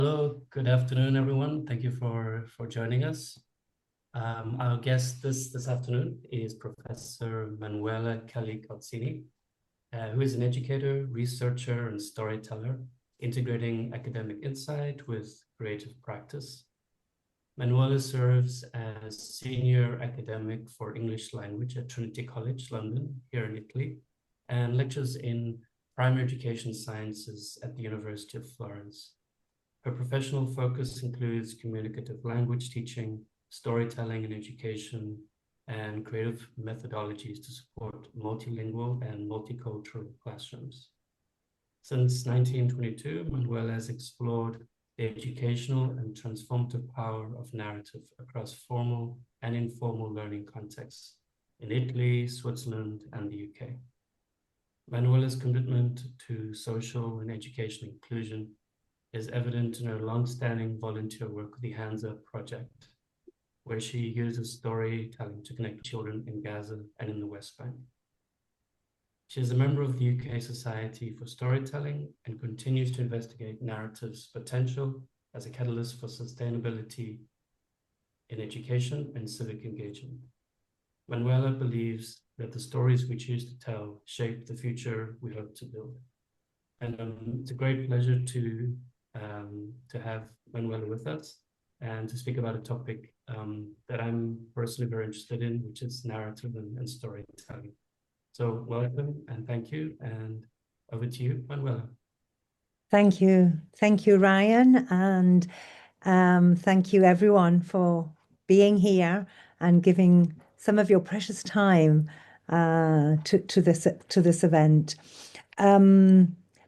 Hello, good afternoon, everyone. Thank you for joining us. Our guest this afternoon is Professor Manuela Kelly Calzini, who is an educator, researcher, and storyteller, integrating academic insight with creative practice. Manuela serves as senior academic for English language at Trinity College, London, here in Italy, and lectures in primary education sciences at the University of Florence. Her professional focus includes communicative language teaching, storytelling in education, and creative methodologies to support multilingual and multicultural classrooms. Since 1922, Manuela has explored the educational and transformative power of narrative across formal and informal learning contexts in Italy, Switzerland, and the UK. Manuela's commitment to social and educational inclusion is evident in her long-standing volunteer work with the Hands Up Project, where she uses storytelling to connect children in Gaza and in the West Bank. She is a member of the UK Society for Storytelling and continues to investigate narrative's potential as a catalyst for sustainability in education and civic engagement. Manuela believes that the stories we choose to tell shape the future we hope to build. And it's a great pleasure to have Manuela with us and to speak about a topic that I'm personally very interested in, which is narrative and storytelling. So welcome and thank you, and over to you, Manuela. Thank you. Thank you, Ryan. And thank you everyone for being here and giving some of your precious time to this event.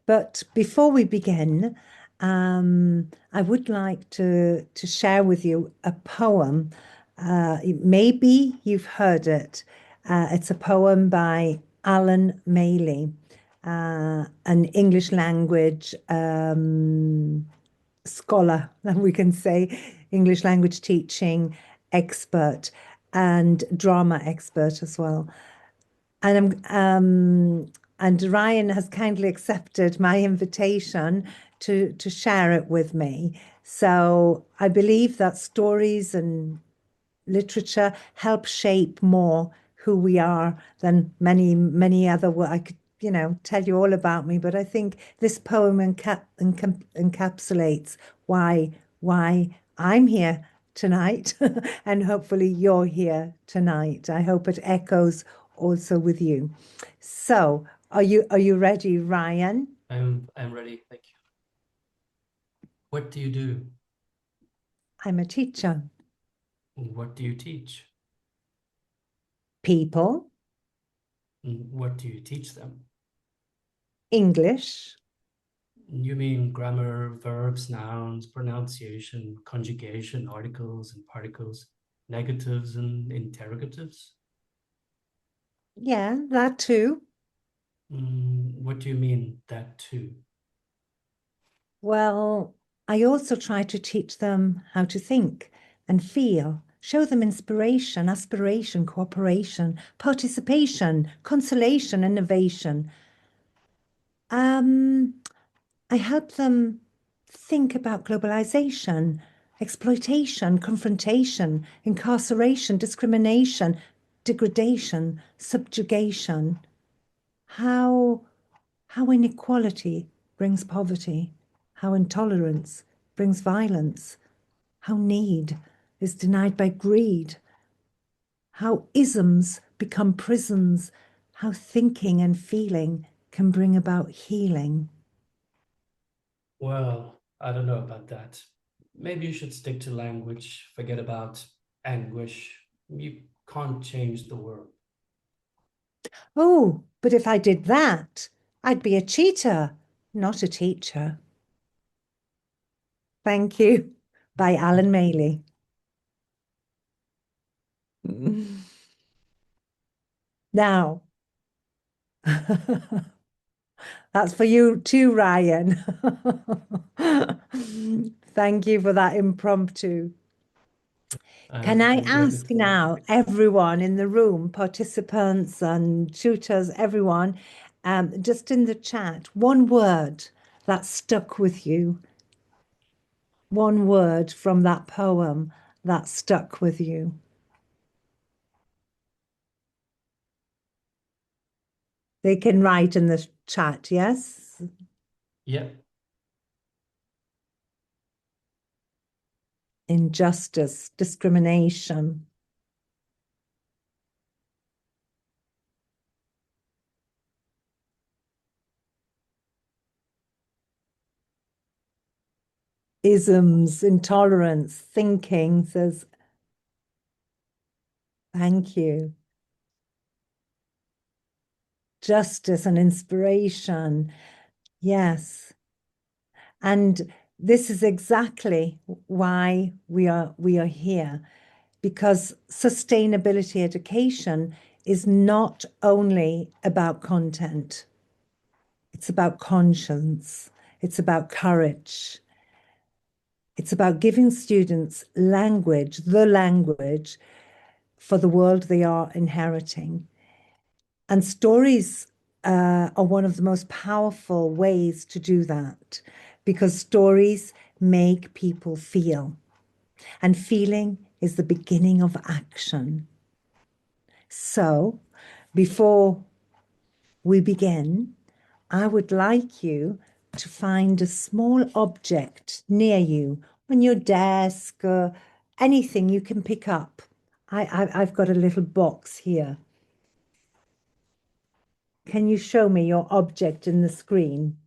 But before we begin, I would like to share with you a poem. Maybe you've heard it. It's a poem by Alan Mailey, an English language scholar, we can say, English language teaching expert and drama expert as well. And Ryan has kindly accepted my invitation to share it with me. So I believe that stories and literature help shape more who we are than many other. I could, tell you all about me, but I think this poem encapsulates why I'm here tonight, and hopefully you're here tonight. I hope it echoes also with you. So, are you ready, Ryan? I'm ready, thank you. What do you do? I'm a teacher. What do you teach? People. What do you teach them? English. You mean grammar, verbs, nouns, pronunciation, conjugation, articles and particles, negatives and interrogatives? Yeah, that too. What do you mean, that too? Well, I also try to teach them how to think and feel, show them inspiration, aspiration, cooperation, participation, consolation, innovation. I help them think about globalization, exploitation, confrontation, incarceration, discrimination, degradation, subjugation. How inequality brings poverty, how intolerance brings violence, how need is denied by greed, how isms become prisons, how thinking and feeling can bring about healing. Well, I don't know about that. Maybe you should stick to language, forget about anguish. You can't change the world. Oh, but if I did that, I'd be a cheater, not a teacher. Thank you. By Alan Mailey. Now, that's for you too, Ryan. Thank you for that impromptu. Can I ask now, everyone in the room, participants and tutors, everyone, just in the chat, one word that stuck with you? one word from that poem that stuck with you. They can write in the chat, yes? Yeah. Injustice, discrimination. Isms, intolerance, thinking, says, thank you. Justice and inspiration, yes. And this is exactly why we are here, because sustainability education is not only about content, it's about conscience, it's about courage. It's about giving students language, the language for the world they are inheriting. And stories are one of the most powerful ways to do that, because stories make people feel. And feeling is the beginning of action. So, before we begin, I would like you to find a small object near you on your desk or anything you can pick up. I've got a little box here. Can you show me your object in the screen?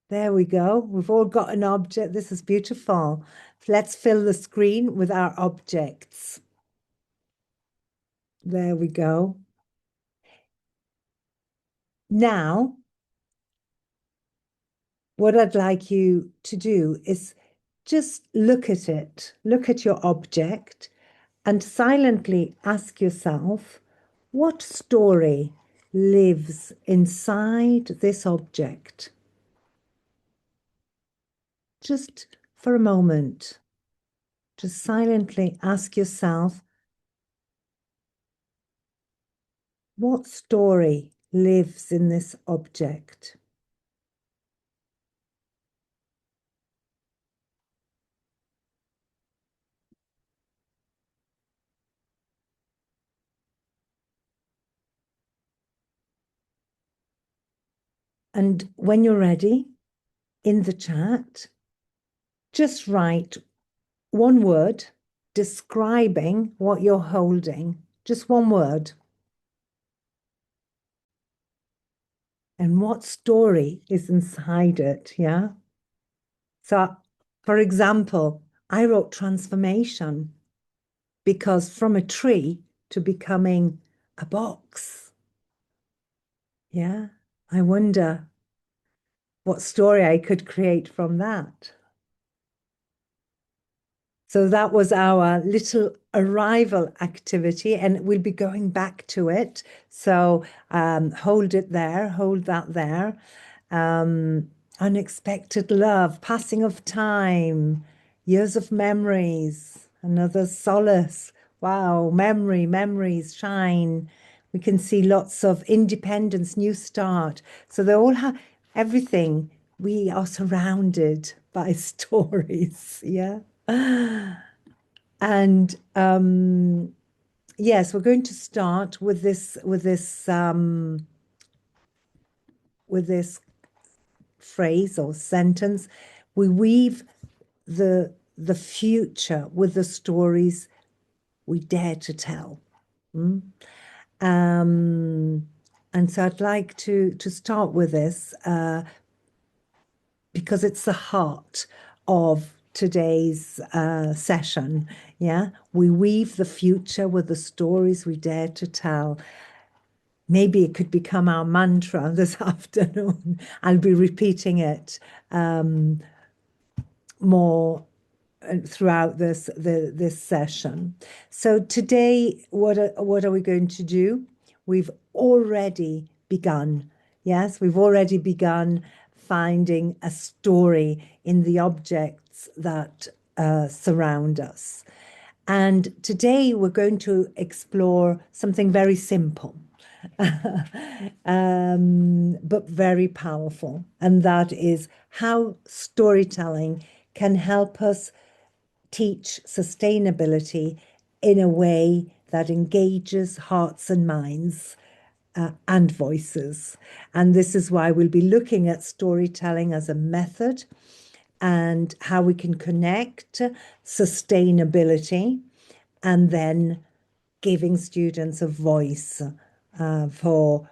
There we go. We've all got an object. This is beautiful. Let's fill the screen with our objects. There we go. Now, what I'd like you to do is just look at it, look at your object, and silently ask yourself, what story lives inside this object? Just for a moment, just silently ask yourself, what story lives in this object? And when you're ready, in the chat, just write one word describing what you're holding, just one word. And what story is inside it, yeah? So, for example, I wrote transformation because from a tree to becoming a box, yeah? I wonder what story I could create from that. So that was our little arrival activity, and we'll be going back to it. So hold it there, hold that there. Unexpected love, passing of time, years of memories, another solace. Wow, memories shine. We can see lots of independence, new start. So they all have everything. We are surrounded by stories, yeah. And yes, we're going to start with this phrase or sentence. We weave the future with the stories we dare to tell. And so I'd like to start with this because it's the heart of today's session. Yeah, we weave the future with the stories we dare to tell. Maybe it could become our mantra this afternoon. I'll be repeating it more throughout this session. So today, what are we going to do? We've already begun. Yes, we've already begun finding a story in the objects that surround us. And today we're going to explore something very simple. but very powerful. And that is how storytelling can help us teach sustainability in a way that engages hearts and minds and voices. And this is why we'll be looking at storytelling as a method and how we can connect sustainability and then giving students a voice for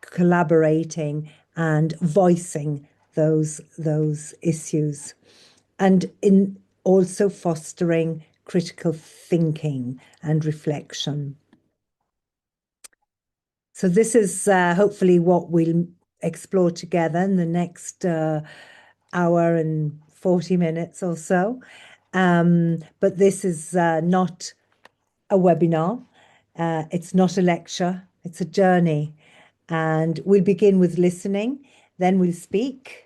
collaborating and voicing those issues, and in also fostering critical thinking and reflection. So this is hopefully what we'll explore together in the next hour and 40 minutes or so. But this is not a webinar. It's not a lecture. It's a journey. And we'll begin with listening, then we'll speak,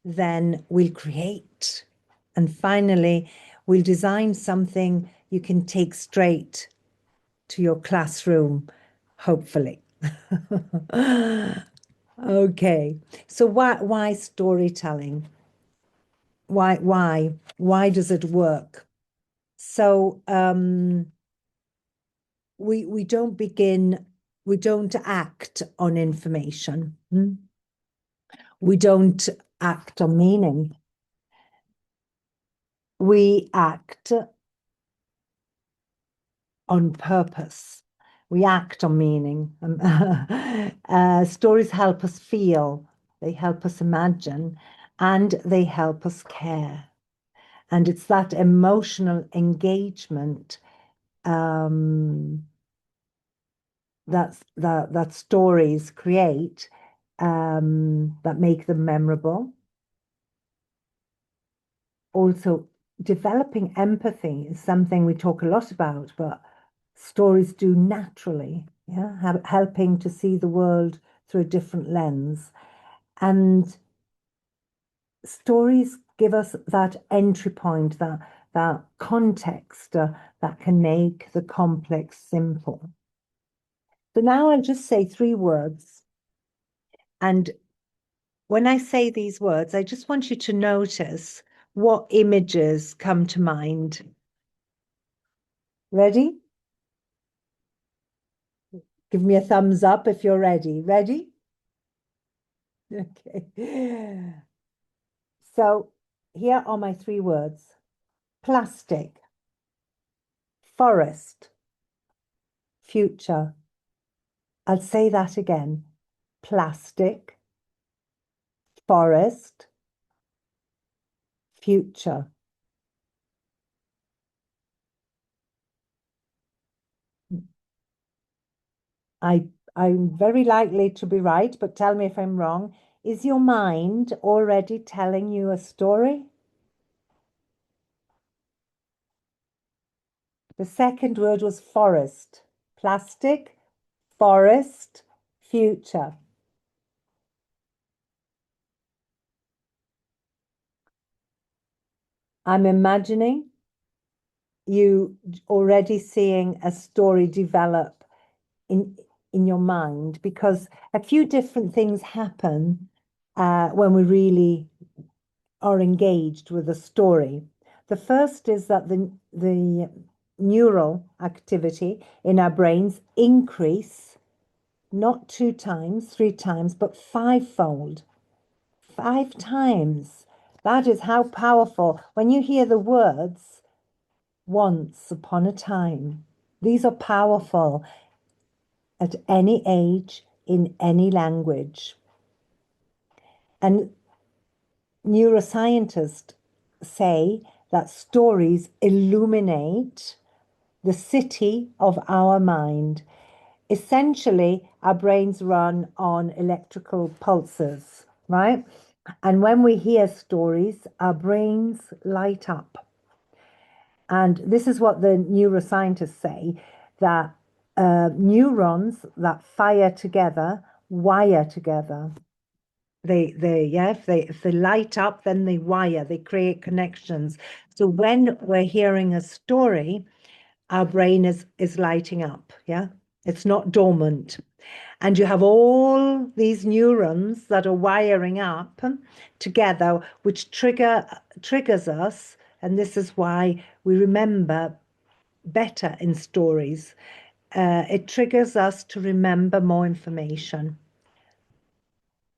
then we'll create, and finally, we'll design something you can take straight to your classroom, hopefully. Okay, so why storytelling? Why does it work? So we don't act on information. We don't act on meaning. We act on purpose. We act on meaning. Stories help us feel, they help us imagine, and they help us care. And it's that emotional engagement that stories create that make them memorable. Also, developing empathy is something we talk a lot about, but stories do naturally, helping to see the world through a different lens. And stories give us that entry point, that context that can make the complex simple. So now I'll just say 3 words. And when I say these words, I just want you to notice what images come to mind. Ready? Give me a thumbs up if you're ready. Ready? Okay. So here are my 3 words. Plastic, forest, future. I'll say that again. Plastic, forest, future. I'm very likely to be right, but tell me if I'm wrong. Is your mind already telling you a story? The second word was forest. Plastic, forest, future. I'm imagining you already seeing a story develop in your mind, because a few different things happen when we really are engaged with a story. The first is that the neural activity in our brains increase, not 2 times, 3 times, but 5-fold. 5 times. That is how powerful. When you hear the words, once upon a time, these are powerful at any age, in any language. And neuroscientists say that stories illuminate the city of our mind. Essentially, our brains run on electrical pulses, right? And when we hear stories, our brains light up. And this is what the neuroscientists say, that neurons that fire together wire together. If they light up, then they wire, they create connections. So when we're hearing a story, our brain is lighting up, yeah? It's not dormant. And you have all these neurons that are wiring up together, which triggers us. And this is why we remember better in stories. It triggers us to remember more information,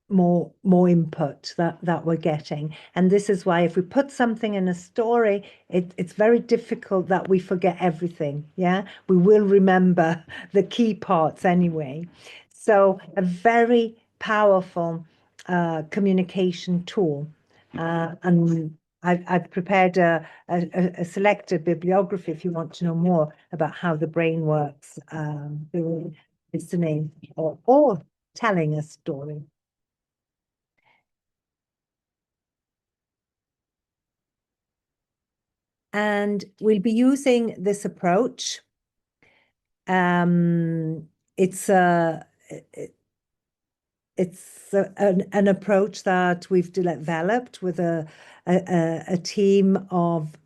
more input that we're getting. And this is why if we put something in a story, it's very difficult that we forget everything. Yeah, we will remember the key parts anyway. So a very powerful communication tool. And I've prepared a selected bibliography if you want to know more about how the brain works through listening or telling a story. And we'll be using this approach. It's an approach that we've developed with a team of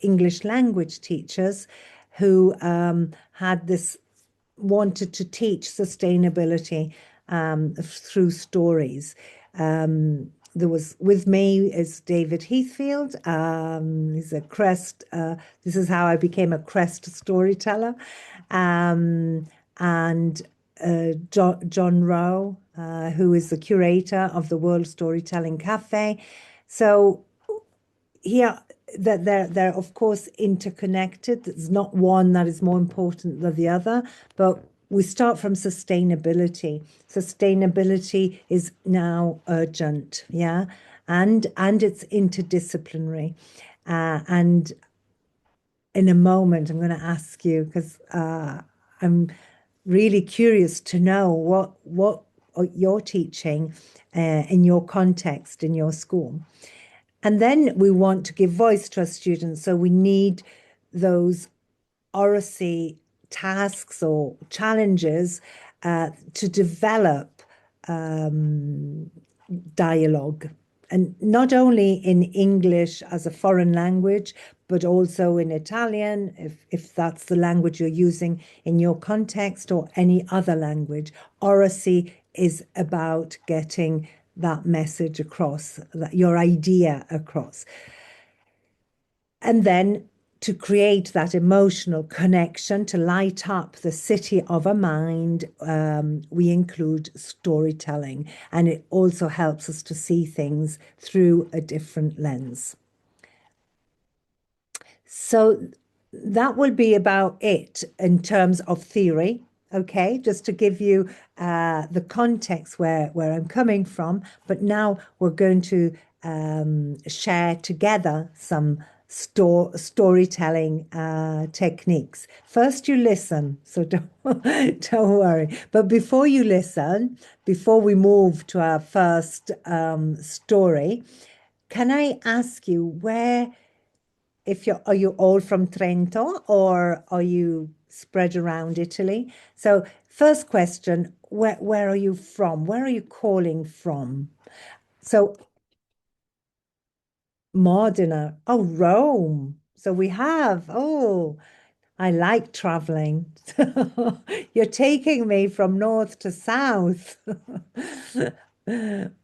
English language teachers who had this wanted to teach sustainability through stories. There was with me is David Heathfield. He's a Crest. This is how I became a Crest storyteller, and John Rowe, who is the curator of the World Storytelling Cafe. So here, that they're of course interconnected. There's not one that is more important than the other, but we start from sustainability. Sustainability is now urgent, yeah, and it's interdisciplinary. And in a moment, I'm going to ask you because I'm really curious to know what you're teaching in your context in your school. And then we want to give voice to our students. So we need those oracy tasks or challenges to develop dialogue. And not only in English as a foreign language, but also in Italian, if that's the language you're using in your context, or any other language. Oracy is about getting that message across, your idea across. And then to create that emotional connection, to light up the city of a mind, we include storytelling. And it also helps us to see things through a different lens. So that will be about it in terms of theory. Okay, just to give you the context where I'm coming from. But now we're going to share together some storytelling techniques. First, you listen, so don't worry. But before you listen, before we move to our first story, can I ask you are you all from Trento, or are you spread around Italy? So first question, where are you from? Where are you calling from? So Modena. Oh, Rome. So I like traveling. You're taking me from north to south.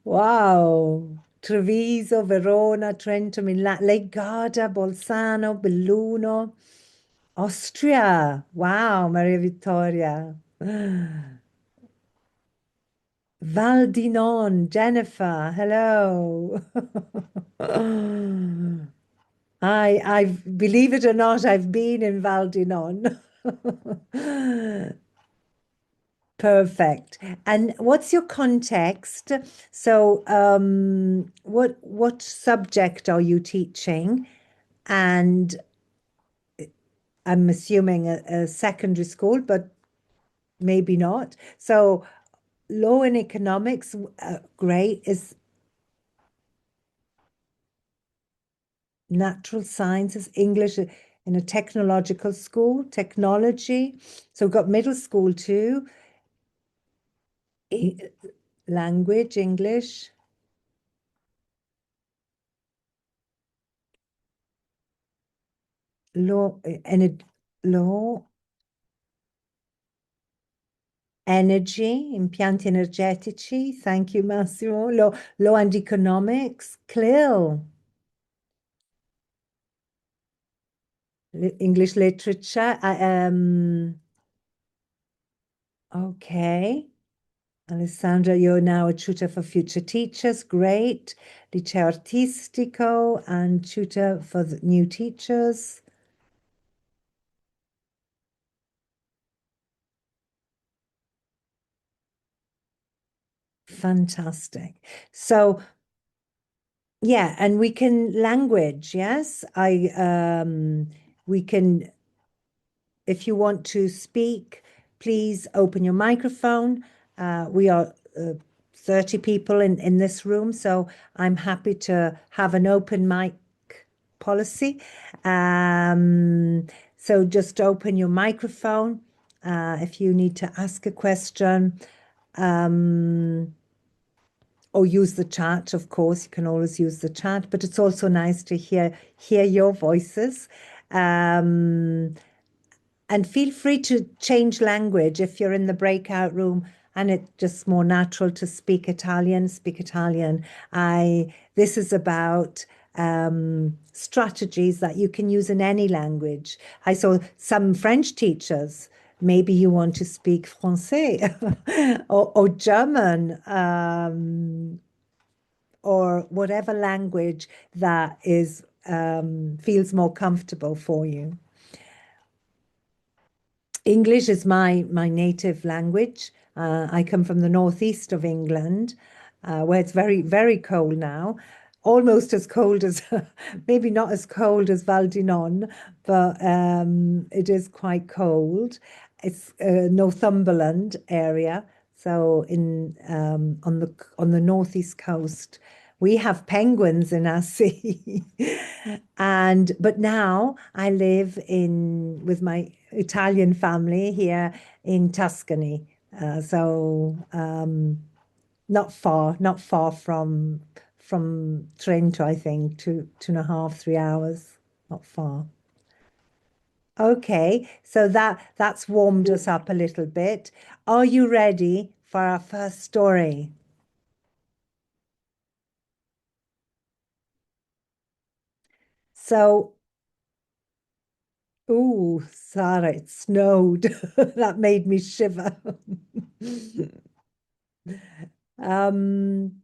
Wow. Treviso, Verona, Trento, Milan, Lake Garda, Bolzano, Belluno, Austria. Wow, Maria Vittoria. Val di Non, Jennifer, hello. I believe it or not, I've been in Val di Non. Perfect. And what's your context? So, what subject are you teaching? And I'm assuming a secondary school, but maybe not. So, law and economics, great. Is natural sciences, English in a technological school, technology. So we've got middle school too. Language, English. Law and law. energy, impianti energetici. Thank you, Massimo. Law and economics. CLIL. English literature. Okay. Alessandra, you're now a tutor for future teachers. Great. Liceo artistico and tutor for the new teachers. Fantastic. So, yeah, and we can language, yes. We can, if you want to speak, please open your microphone. We are 30 people in this room, so I'm happy to have an open mic policy. So just open your microphone if you need to ask a question. Or use the chat, of course. You can always use the chat, but it's also nice to hear your voices. And feel free to change language if you're in the breakout room and it's just more natural to speak Italian, speak Italian. This is about strategies that you can use in any language. I saw some French teachers. Maybe you want to speak Francais or German or whatever language that is feels more comfortable for you. English is my native language. I come from the northeast of England, where it's very, very cold now. Almost as cold as, maybe not as cold as Val di Non, but it is quite cold. It's Northumberland area, so on the northeast coast. We have penguins in our sea. But now I live with my Italian family here in Tuscany. Not far from Trento, I think, 2.5, 3 hours, not far. Okay, so that's warmed us up a little bit. Are you ready for our first story? So, ooh, Sarah, it snowed. That made me shiver. I'm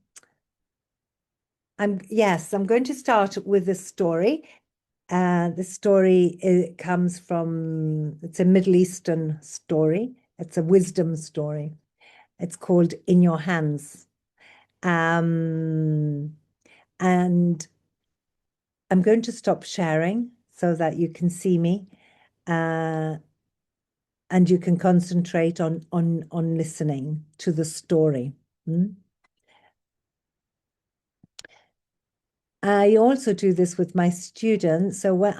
going to start with a story. The story comes from, it's a Middle Eastern story. It's a wisdom story. It's called In Your Hands. And I'm going to stop sharing so that you can see me. And you can concentrate on listening to the story. I also do this with my students. So when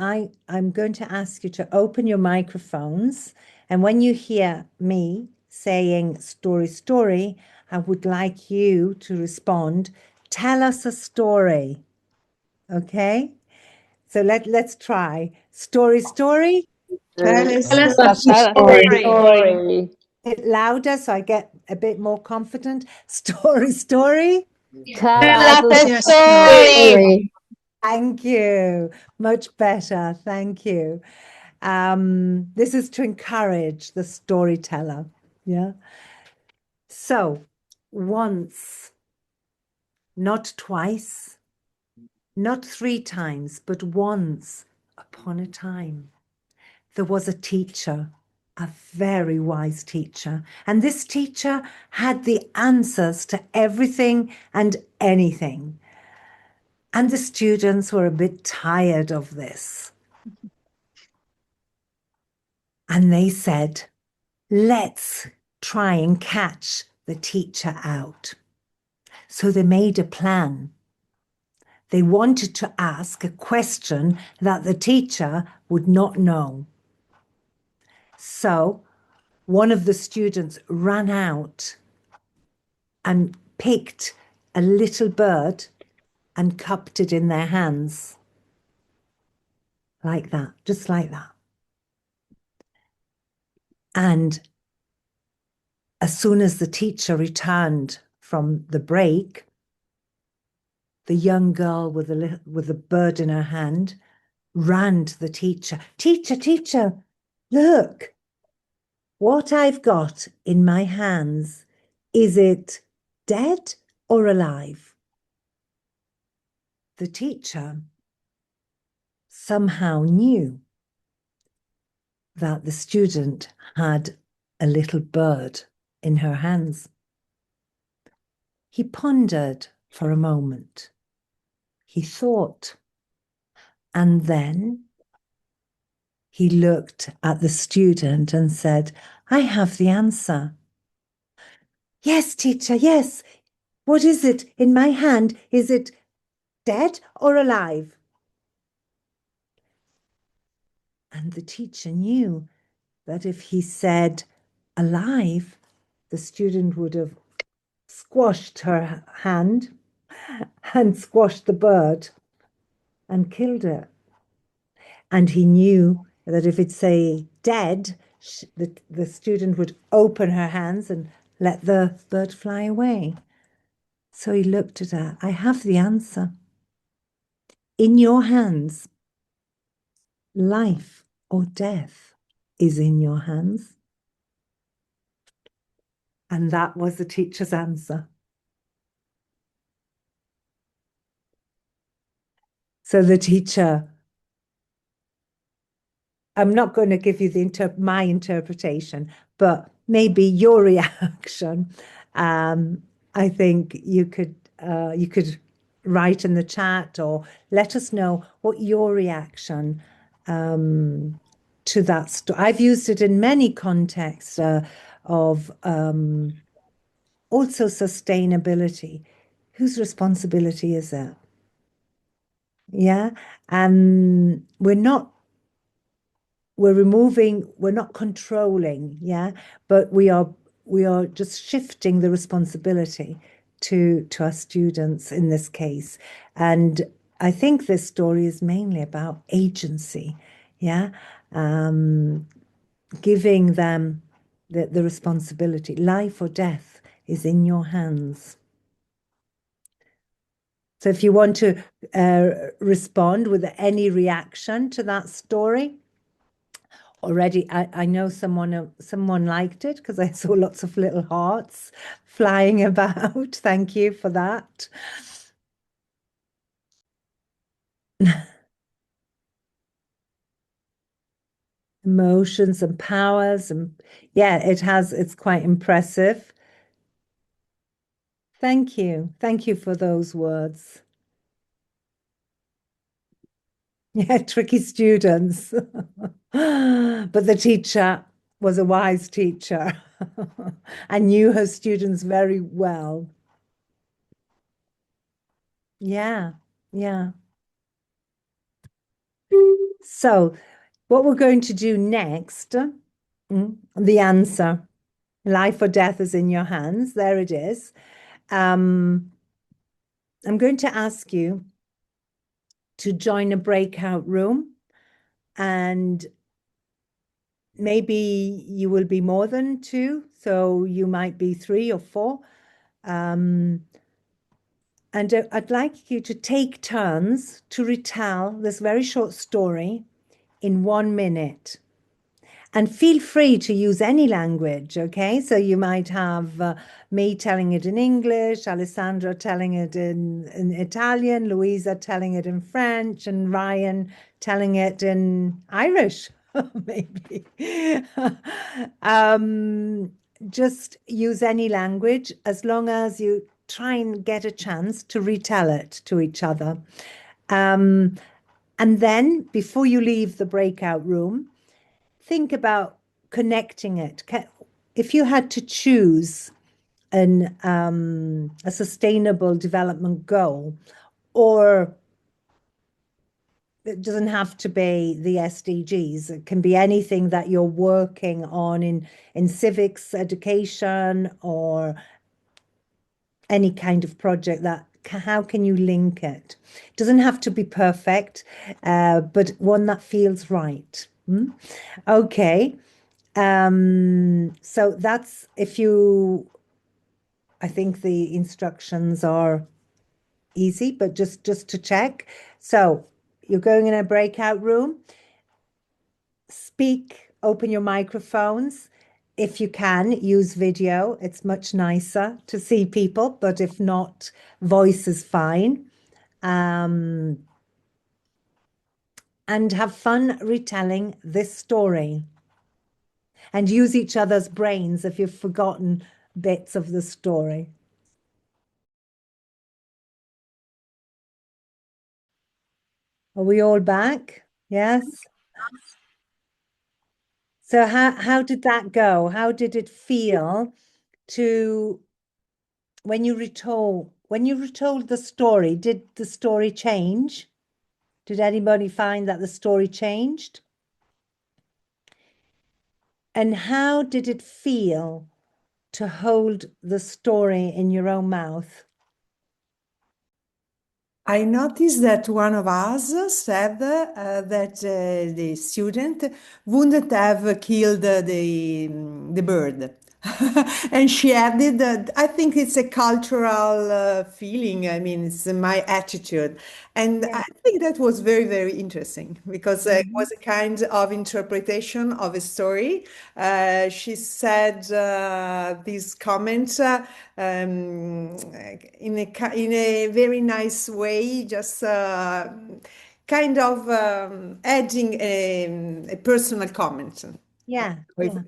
I'm going to ask you to open your microphones, and when you hear me saying story, story, I would like you to respond, tell us a story. Okay? So let's try. Story, story. Tell us a story. A bit louder so I get a bit more confident. Story, story. Tell us a story. Thank you. Much better. Thank you. This is to encourage the storyteller. Yeah. So once, not twice, not 3 times, but once upon a time, there was a teacher, a very wise teacher. And this teacher had the answers to everything and anything. And the students were a bit tired of this. And they said, let's try and catch the teacher out. So they made a plan. They wanted to ask a question that the teacher would not know. So one of the students ran out and picked a little bird and cupped it in their hands. Like that, just like that. And as soon as the teacher returned from the break, the young girl with a bird in her hand ran to the teacher. Teacher, teacher, look, what I've got in my hands, is it dead or alive? The teacher somehow knew that the student had a little bird in her hands. He pondered for a moment. He thought, and then he looked at the student and said, I have the answer. Yes, teacher, yes. What is it in my hand? Is it dead or alive? And the teacher knew that if he said alive, the student would have squashed her hand and squashed the bird and killed it. And he knew that if it say dead, the student would open her hands and let the bird fly away. So he looked at her. I have the answer. In your hands, life or death is in your hands. And that was the teacher's answer. So the teacher, I'm not going to give you my interpretation, but maybe your reaction. I think you could write in the chat or let us know what your reaction to that story. I've used it in many contexts of also sustainability. Whose responsibility is it? Yeah, we're not controlling, yeah, but we are just shifting the responsibility to our students in this case. And I think this story is mainly about agency, yeah, giving them the responsibility. Life or death is in your hands. So if you want to respond with any reaction to that story, already I know someone liked it because I saw lots of little hearts flying about. Thank you for that. Emotions and powers, and yeah, it's quite impressive. Thank you for those words. Yeah, tricky students. But the teacher was a wise teacher and knew her students very well. Yeah, yeah. So what we're going to do next, the answer, life or death is in your hands. There it is. I'm going to ask you to join a breakout room, and maybe you will be more than two, so you might be 3 or 4. And I'd like you to take turns to retell this very short story in 1 minute. And feel free to use any language, okay? So you might have me telling it in English, Alessandra telling it in Italian, Louisa telling it in French, and Ryan telling it in Irish, maybe. Just use any language as long as you try and get a chance to retell it to each other. And then before you leave the breakout room, think about connecting it. If you had to choose a sustainable development goal, or it doesn't have to be the SDGs, it can be anything that you're working on in civics education or any kind of project, how can you link it? It doesn't have to be perfect, but one that feels right. Okay. So that's I think the instructions are easy, but just to check. So you're going in a breakout room. Speak, open your microphones. If you can, use video. It's much nicer to see people, but if not, voice is fine. And have fun retelling this story. And use each other's brains if you've forgotten bits of the story. Are we all back? Yes. So how did that go? How did it feel to when you retold the story? Did the story change? Did anybody find that the story changed? And how did it feel to hold the story in your own mouth? I noticed that one of us said that the student wouldn't have killed the bird. And she added that I think it's a cultural feeling. I mean, it's my attitude. And I think that was very, very interesting because it was a kind of interpretation of a story. She said these comments in a very nice way, just kind of adding a personal comment. Yeah, If but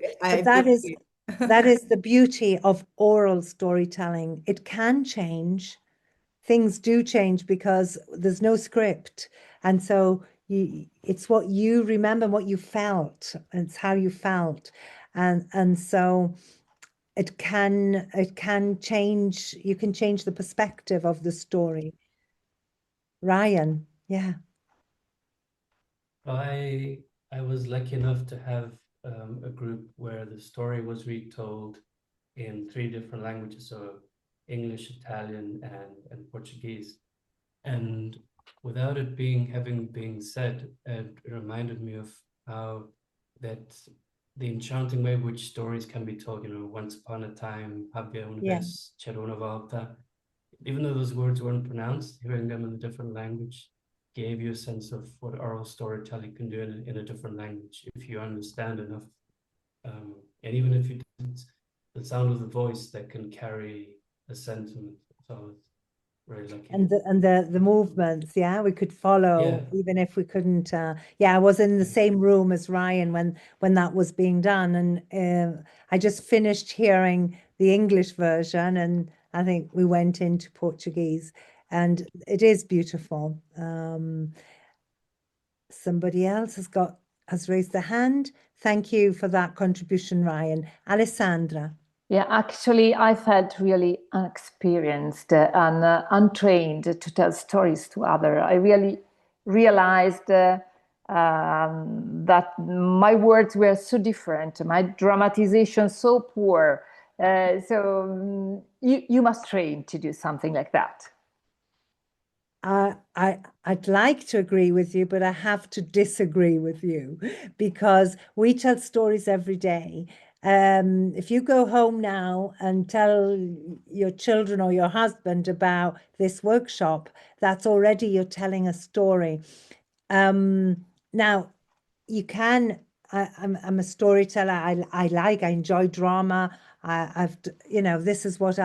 that is the beauty of oral storytelling. It can change. Things do change because there's no script. And so it's what you remember, what you felt. It's how you felt. And so it can change. You can change the perspective of the story. Ryan, yeah. I was lucky enough to have a group where the story was retold in 3 different languages, so English, Italian, and Portuguese. And without it having been said, it reminded me of how that the enchanting way which stories can be told, once upon a time, había una vez, c'era una volta. Even though those words weren't pronounced, hearing them in a different language gave you a sense of what oral storytelling can do in a different language if you understand enough. And even if you didn't, the sound of the voice that can carry a sentiment. So very lucky. And the movements, we could follow even if we couldn't. I was in the same room as Ryan when that was being done, and I just finished hearing the English version, and I think we went into Portuguese, and it is beautiful. Somebody else has raised their hand. Thank you for that contribution, Ryan. Alessandra. Yeah, actually, I felt really inexperienced and untrained to tell stories to others. I really realized that my words were so different, my dramatization so poor. So you must train to do something like that. I'd like to agree with you, but I have to disagree with you because we tell stories every day. If you go home now and tell your children or your husband about this workshop, that's already you're telling a story. Now, you can. I'm a storyteller. I enjoy drama. This is what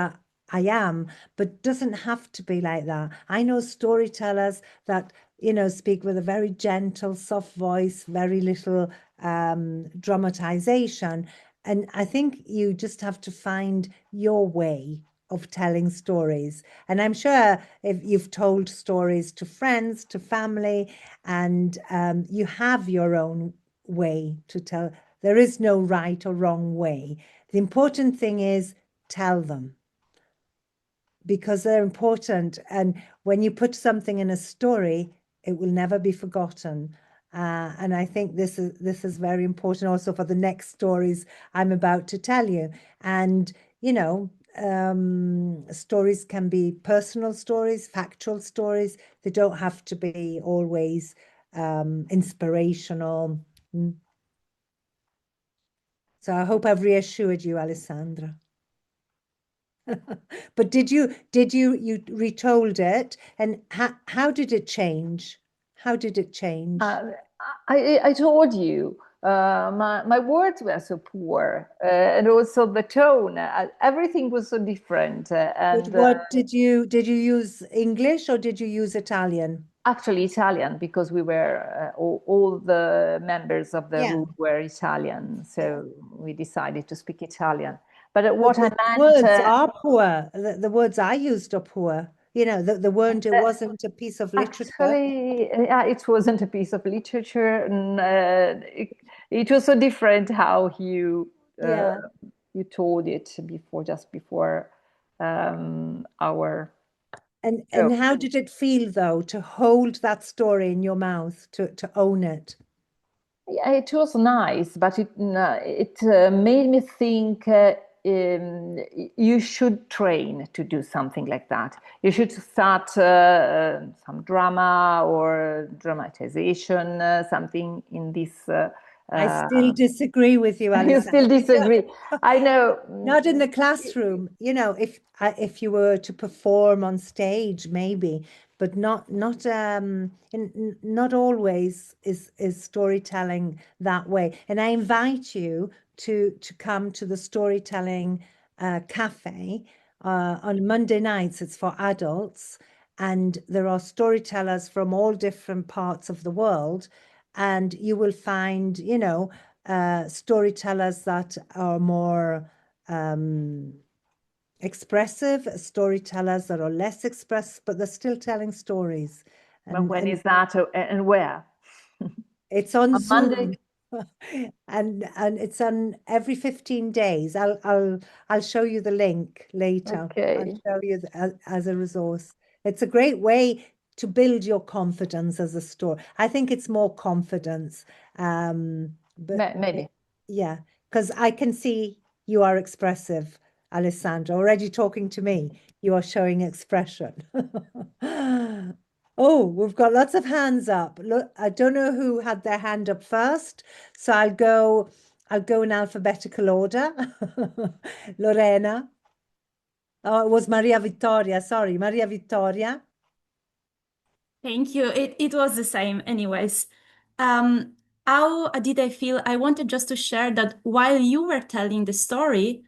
I am, but doesn't have to be like that. I know storytellers that, speak with a very gentle, soft voice, very little dramatization. And I think you just have to find your way of telling stories. And I'm sure if you've told stories to friends, to family, and you have your own way to tell. There is no right or wrong way. The important thing is tell them, because they're important. And when you put something in a story, it will never be forgotten. And I think this is very important also for the next stories I'm about to tell you. And, stories can be personal stories, factual stories. They don't have to be always inspirational. So I hope I've reassured you, Alessandra. But you retold it, and how did it change? How did it change? I told you, my words were so poor, and also the tone, everything was so different. But what did you use English or did you use Italian? Actually Italian, because we were all the members of the room were Italian, so we decided to speak Italian. But what I meant, words are poor. The words I used are poor. You know, it wasn't a piece of literature. Actually, it wasn't a piece of literature. And, it was so different how you told it just before our. And how did it feel, though, to hold that story in your mouth, to own it? Yeah, it was nice, but it made me think you should train to do something like that. You should start some drama or dramatization, something in this. I still disagree with you, Alessandra. You still disagree. I know. Not in the classroom. You know, if you were to perform on stage, maybe, but not always is storytelling that way. And I invite you to come to the storytelling cafe on Monday nights. It's for adults, and there are storytellers from all different parts of the world, and you will find, you know, storytellers that are more expressive, storytellers that are less expressive, but they're still telling stories. And when is that, and where? It's on Zoom. Monday. And it's on every 15 days. I'll show you the link later. Okay. I'll show you as a resource. It's a great way to build your confidence as a story. I think it's more confidence. But maybe. Yeah, because I can see you are expressive, Alessandra. Already talking to me, you are showing expression. Oh, we've got lots of hands up. Look, I don't know who had their hand up first, so I'll go in alphabetical order. Lorena. Oh, it was Maria Vittoria. Sorry, Maria Vittoria. Thank you. It was the same anyways. How did I feel? I wanted just to share that while you were telling the story,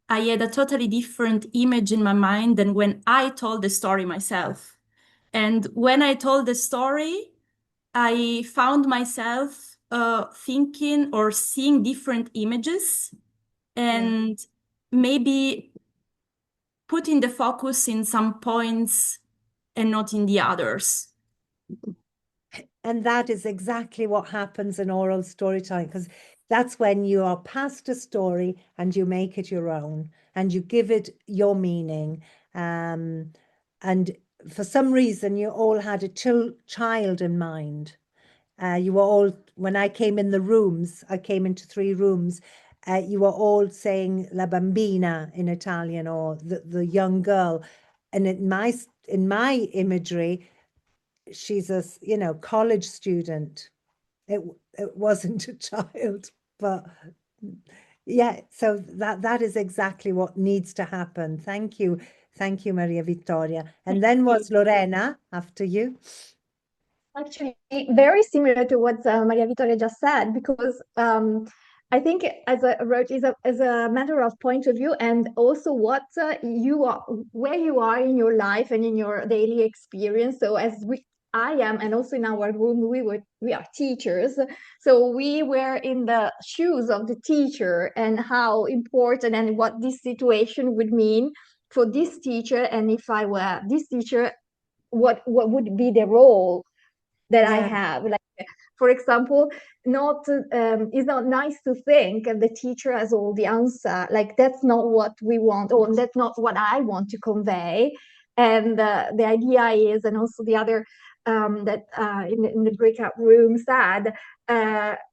I had a totally different image in my mind than when I told the story myself. And when I told the story, I found myself thinking or seeing different images and maybe putting the focus in some points and not in the others. And that is exactly what happens in oral storytelling, because that's when you are past a story and you make it your own and you give it your meaning. And for some reason, you all had a child in mind. You were all, when I came in the rooms, I came into 3 rooms, you were all saying la bambina in Italian, or the young girl. And in my imagery, she's a, you know, college student. It wasn't a child, but yeah, so that is exactly what needs to happen. Thank you, Maria Vittoria. And then was Lorena after you. Actually, very similar to what Maria Vittoria just said, because I think, as I wrote, is a matter of point of view, and also what you are, where you are in your life and in your daily experience. So I am, and also in our room, we are teachers. So we were in the shoes of the teacher and how important and what this situation would mean for this teacher. And if I were this teacher, what would be the role that I have? Like, for example, it's not nice to think the teacher has all the answer. Like, that's not what we want, or that's not what I want to convey. And the idea is, and also the other that in the breakout room said,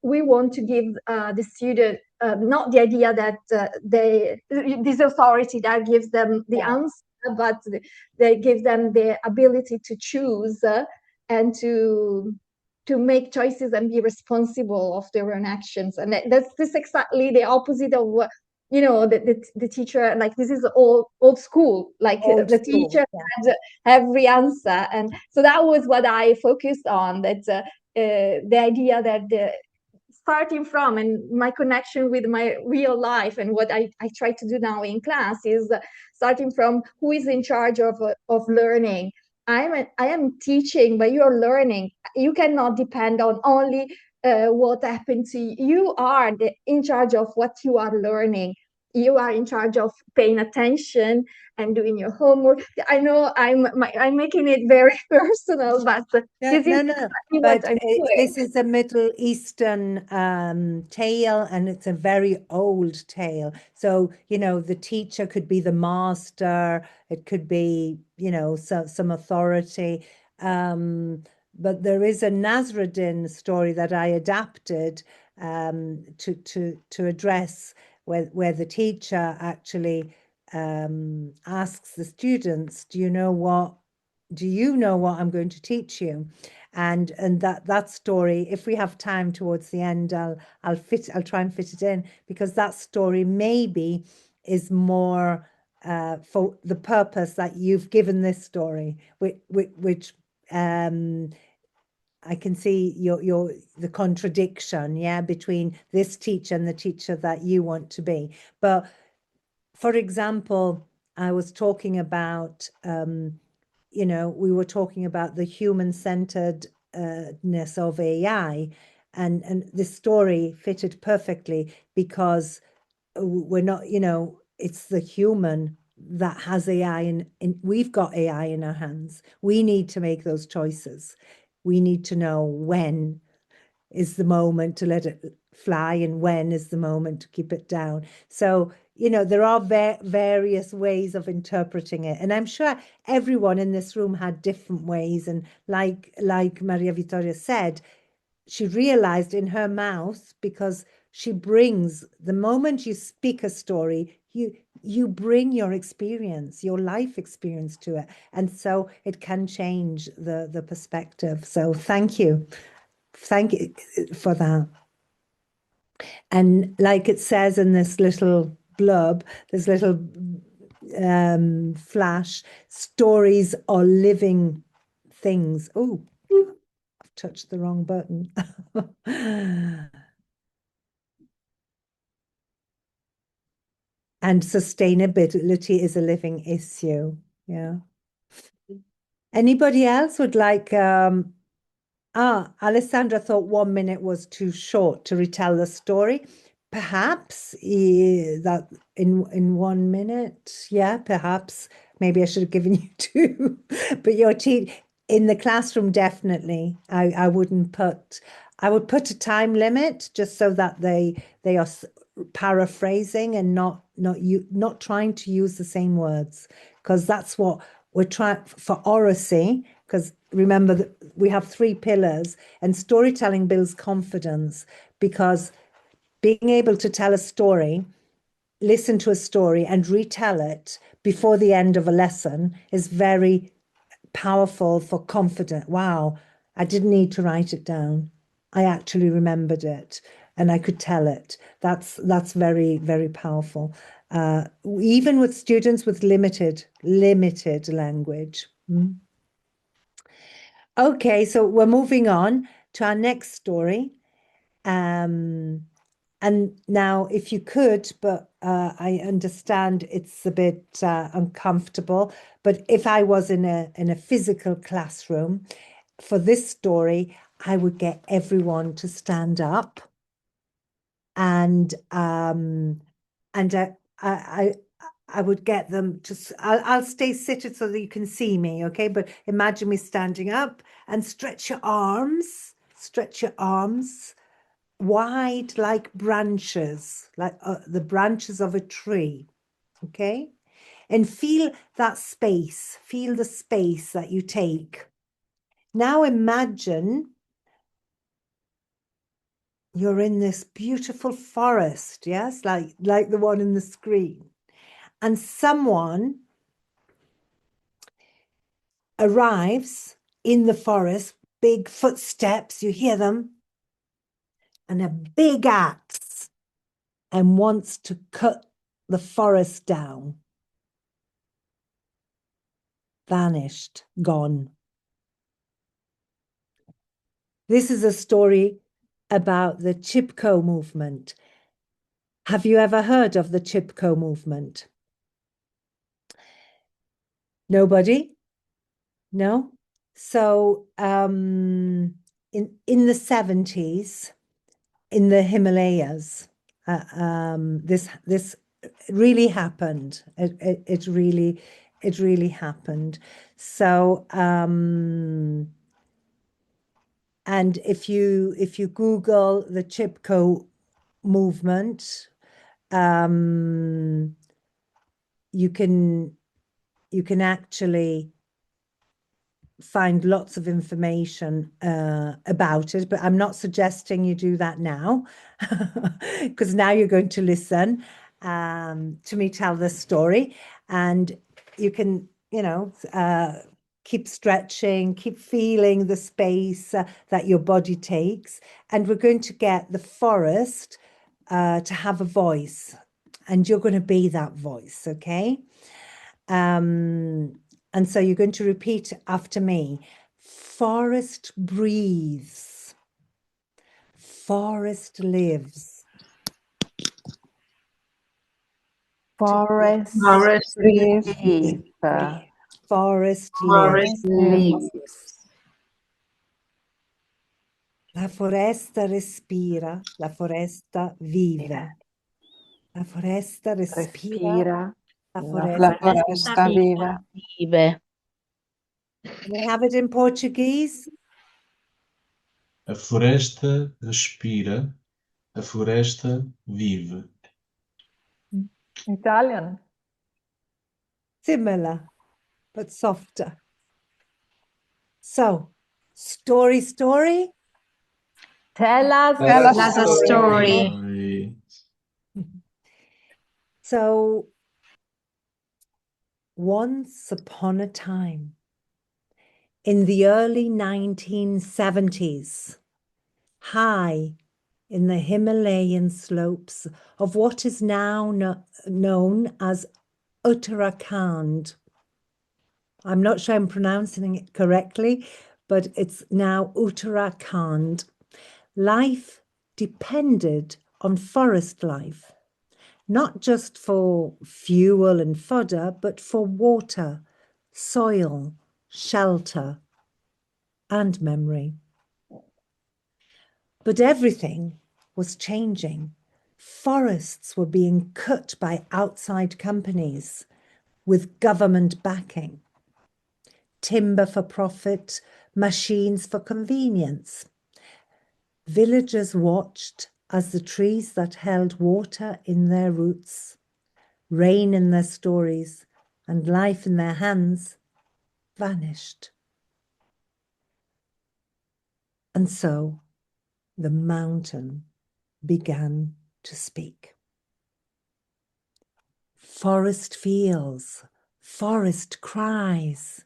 we want to give the student not the idea that this authority that gives them the answer, but they give them the ability to choose and to to make choices and be responsible of their own actions. And that's exactly the opposite of what, you know, the teacher, like, this is old school, like the teacher had every answer. And so that was what I focused on, that the idea that starting from, and my connection with my real life, and what I try to do now in class is starting from who is in charge of learning. I am teaching, but you're learning. You cannot depend on only what happened to you. You are in charge of what you are learning. You are in charge of paying attention and doing your homework. I know I'm making it very personal, but this is exactly what I'm doing. This is a Middle Eastern tale, and it's a very old tale. So, you know, the teacher could be the master, it could be, you know, some authority. But there is a Nasruddin story that I adapted to address where the teacher actually asks the students, do you know what I'm going to teach you? And that story, if we have time towards the end, I'll try and fit it in, because that story maybe is more for the purpose that you've given this story, which I can see the contradiction, between this teacher and the teacher that you want to be. But for example, I was talking about, you know, we were talking about the human-centeredness of AI, and this story fitted perfectly, because we're not, you know, it's the human that has AI, and we've got AI in our hands. We need to make those choices. We need to know when is the moment to let it fly and when is the moment to keep it down. So, you know, there are various ways of interpreting it. And I'm sure everyone in this room had different ways. And like Maria Vittoria said, she realized in her mouth, because she brings, the moment you speak a story, you bring your experience, your life experience to it. And so it can change the perspective. So thank you. Thank you for that. And like it says in this little blurb, this little flash, stories are living things. Oh, I've touched the wrong button. And sustainability is a living issue. Yeah. Anybody else would like Alessandra thought 1 minute was too short to retell the story. Perhaps that in 1 minute, perhaps. Maybe I should have given you 2. But your team in the classroom, definitely. I would put a time limit, just so that they are paraphrasing and not trying to use the same words, because that's what we're trying for oracy. Because remember that we have 3 pillars, and storytelling builds confidence, because being able to tell a story, listen to a story and retell it before the end of a lesson is very powerful for confidence. Wow, I didn't need to write it down. I actually remembered it and I could tell it. That's very, very powerful. Even with students with limited language. Okay, so we're moving on to our next story. And now, if you could, but I understand it's a bit uncomfortable, but if I was in a physical classroom for this story, I would get everyone to stand up, and I would get them to, I'll stay seated so that you can see me, okay? But imagine me standing up, and stretch your arms wide, like branches, like the branches of a tree, okay? And feel that space, feel the space that you take. Now imagine you're in this beautiful forest, yes? Like the one in the screen. And someone arrives in the forest, big footsteps, you hear them, and a big axe, and wants to cut the forest down. Vanished, gone. This is a story about the Chipko movement. Have you ever heard of the Chipko movement? Nobody? No? So in the 70s, in the Himalayas, this really happened. It really happened. So and if you Google the Chipko movement, you can actually find lots of information about it, but I'm not suggesting you do that now, because now you're going to listen to me tell this story, and you can, keep stretching, keep feeling the space that your body takes, and we're going to get the forest to have a voice, and you're going to be that voice, okay? And so you're going to repeat after me. Forest breathes. Forest lives. Forest breathe. breathe. Forest Forest lives. lives. La foresta respira, la foresta vive. La foresta respira, Respira. la La foresta foresta vive. Vive. Can we have it in Portuguese? A floresta respira, a floresta vive. Italian. Similar, but softer. So, story. Tell us a story. So, once upon a time, in the early 1970s, high in the Himalayan slopes of what is now known as Uttarakhand. I'm not sure I'm pronouncing it correctly, but it's now Uttarakhand. Life depended on forest life, not just for fuel and fodder, but for water, soil, shelter, and memory. But everything was changing. Forests were being cut by outside companies with government backing. Timber for profit, machines for convenience. Villagers watched as the trees that held water in their roots, rain in their stories, and life in their hands vanished. And so the mountain began to speak. Forest feels, forest cries.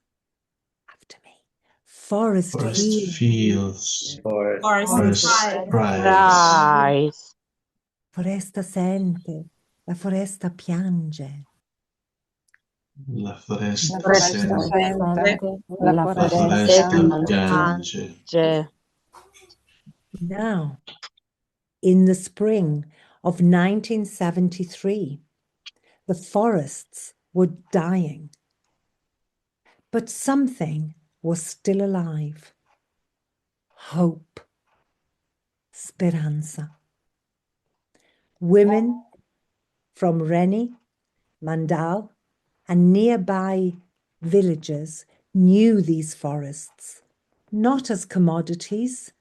After me. Forest feels. Forest cries. Rise. Foresta sente, la foresta piange. La foresta Foresta sente, sente. La la foresta foresta piange. Now, in the spring of 1973, the forests were dying, but something was still alive. Hope, speranza. Women from Reni, Mandal, and nearby villages knew these forests, not as commodities,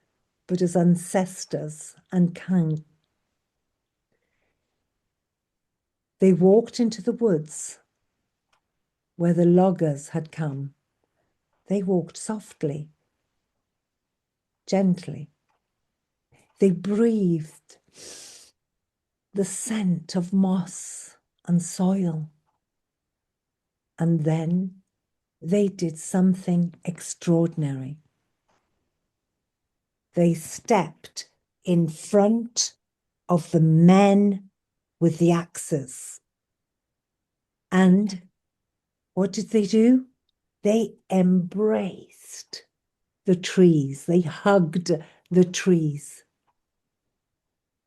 but as ancestors and kind. They walked into the woods where the loggers had come. They walked softly, gently. They breathed the scent of moss and soil. And then they did something extraordinary. they stepped in front of the men with the axes. And what did they do? They embraced the trees. They hugged the trees.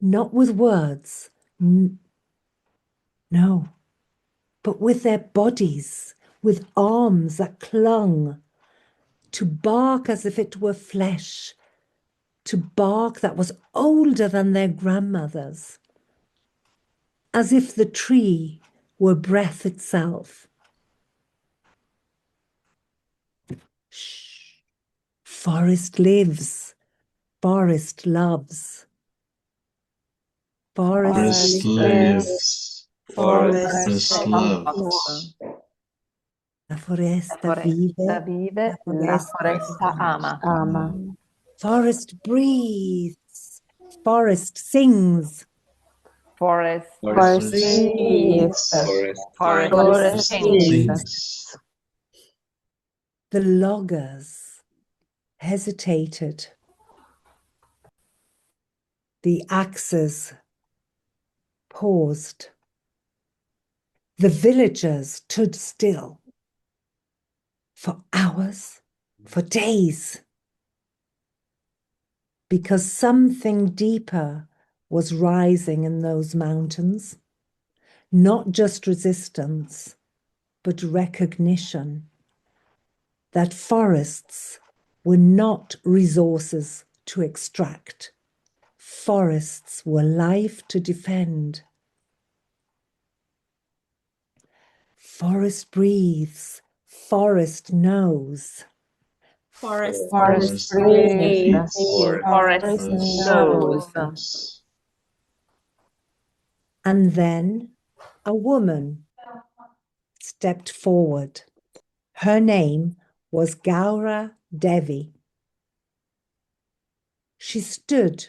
Not with words, no, but with their bodies, with arms that clung, to bark as if it were flesh, to bark that was older than their grandmothers, as if the tree were breath itself. Shh. Forest lives, forest loves. Forest lives, forest loves. La foresta La vive, foresta vive, la foresta foresta ama. ama. Forest breathes, forest sings. Forest Forest breathes, breathes, forest forest sings. Sings. The loggers hesitated. The axes paused. The villagers stood still for hours, for days, because something deeper was rising in those mountains, not just resistance, but recognition that forests were not resources to extract. Forests were life to defend. Forest breathes, forest knows. Forest breathes, Forest knows. And then a woman stepped forward. Her name was Gaura Devi. She stood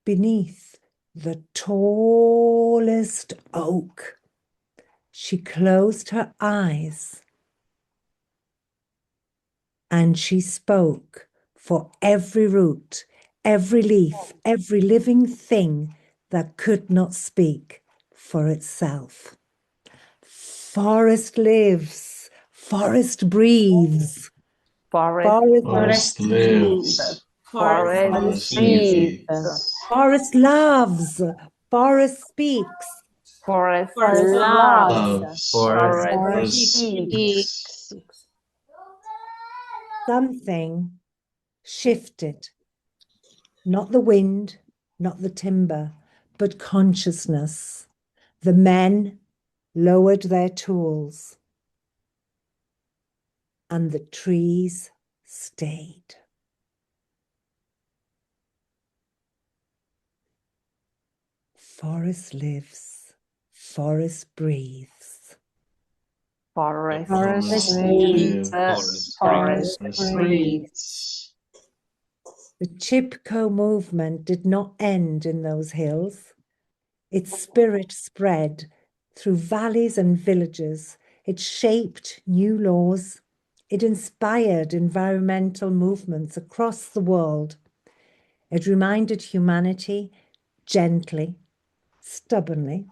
beneath the tallest oak. She closed her eyes and she spoke for every root, every leaf, every living thing that could not speak for itself. Forest lives, forest breathes, Forest lives, forest breathes. forest loves, forest speaks. Forest loves. loves. Forest Speaks. speaks. Something shifted, not the wind, not the timber, but consciousness. The men lowered their tools and the trees stayed. Forest lives, forest breathes. Forest lives, forest breathes. The Chipko movement did not end in those hills. Its spirit spread through valleys and villages. It shaped new laws. It inspired environmental movements across the world. It reminded humanity gently, stubbornly,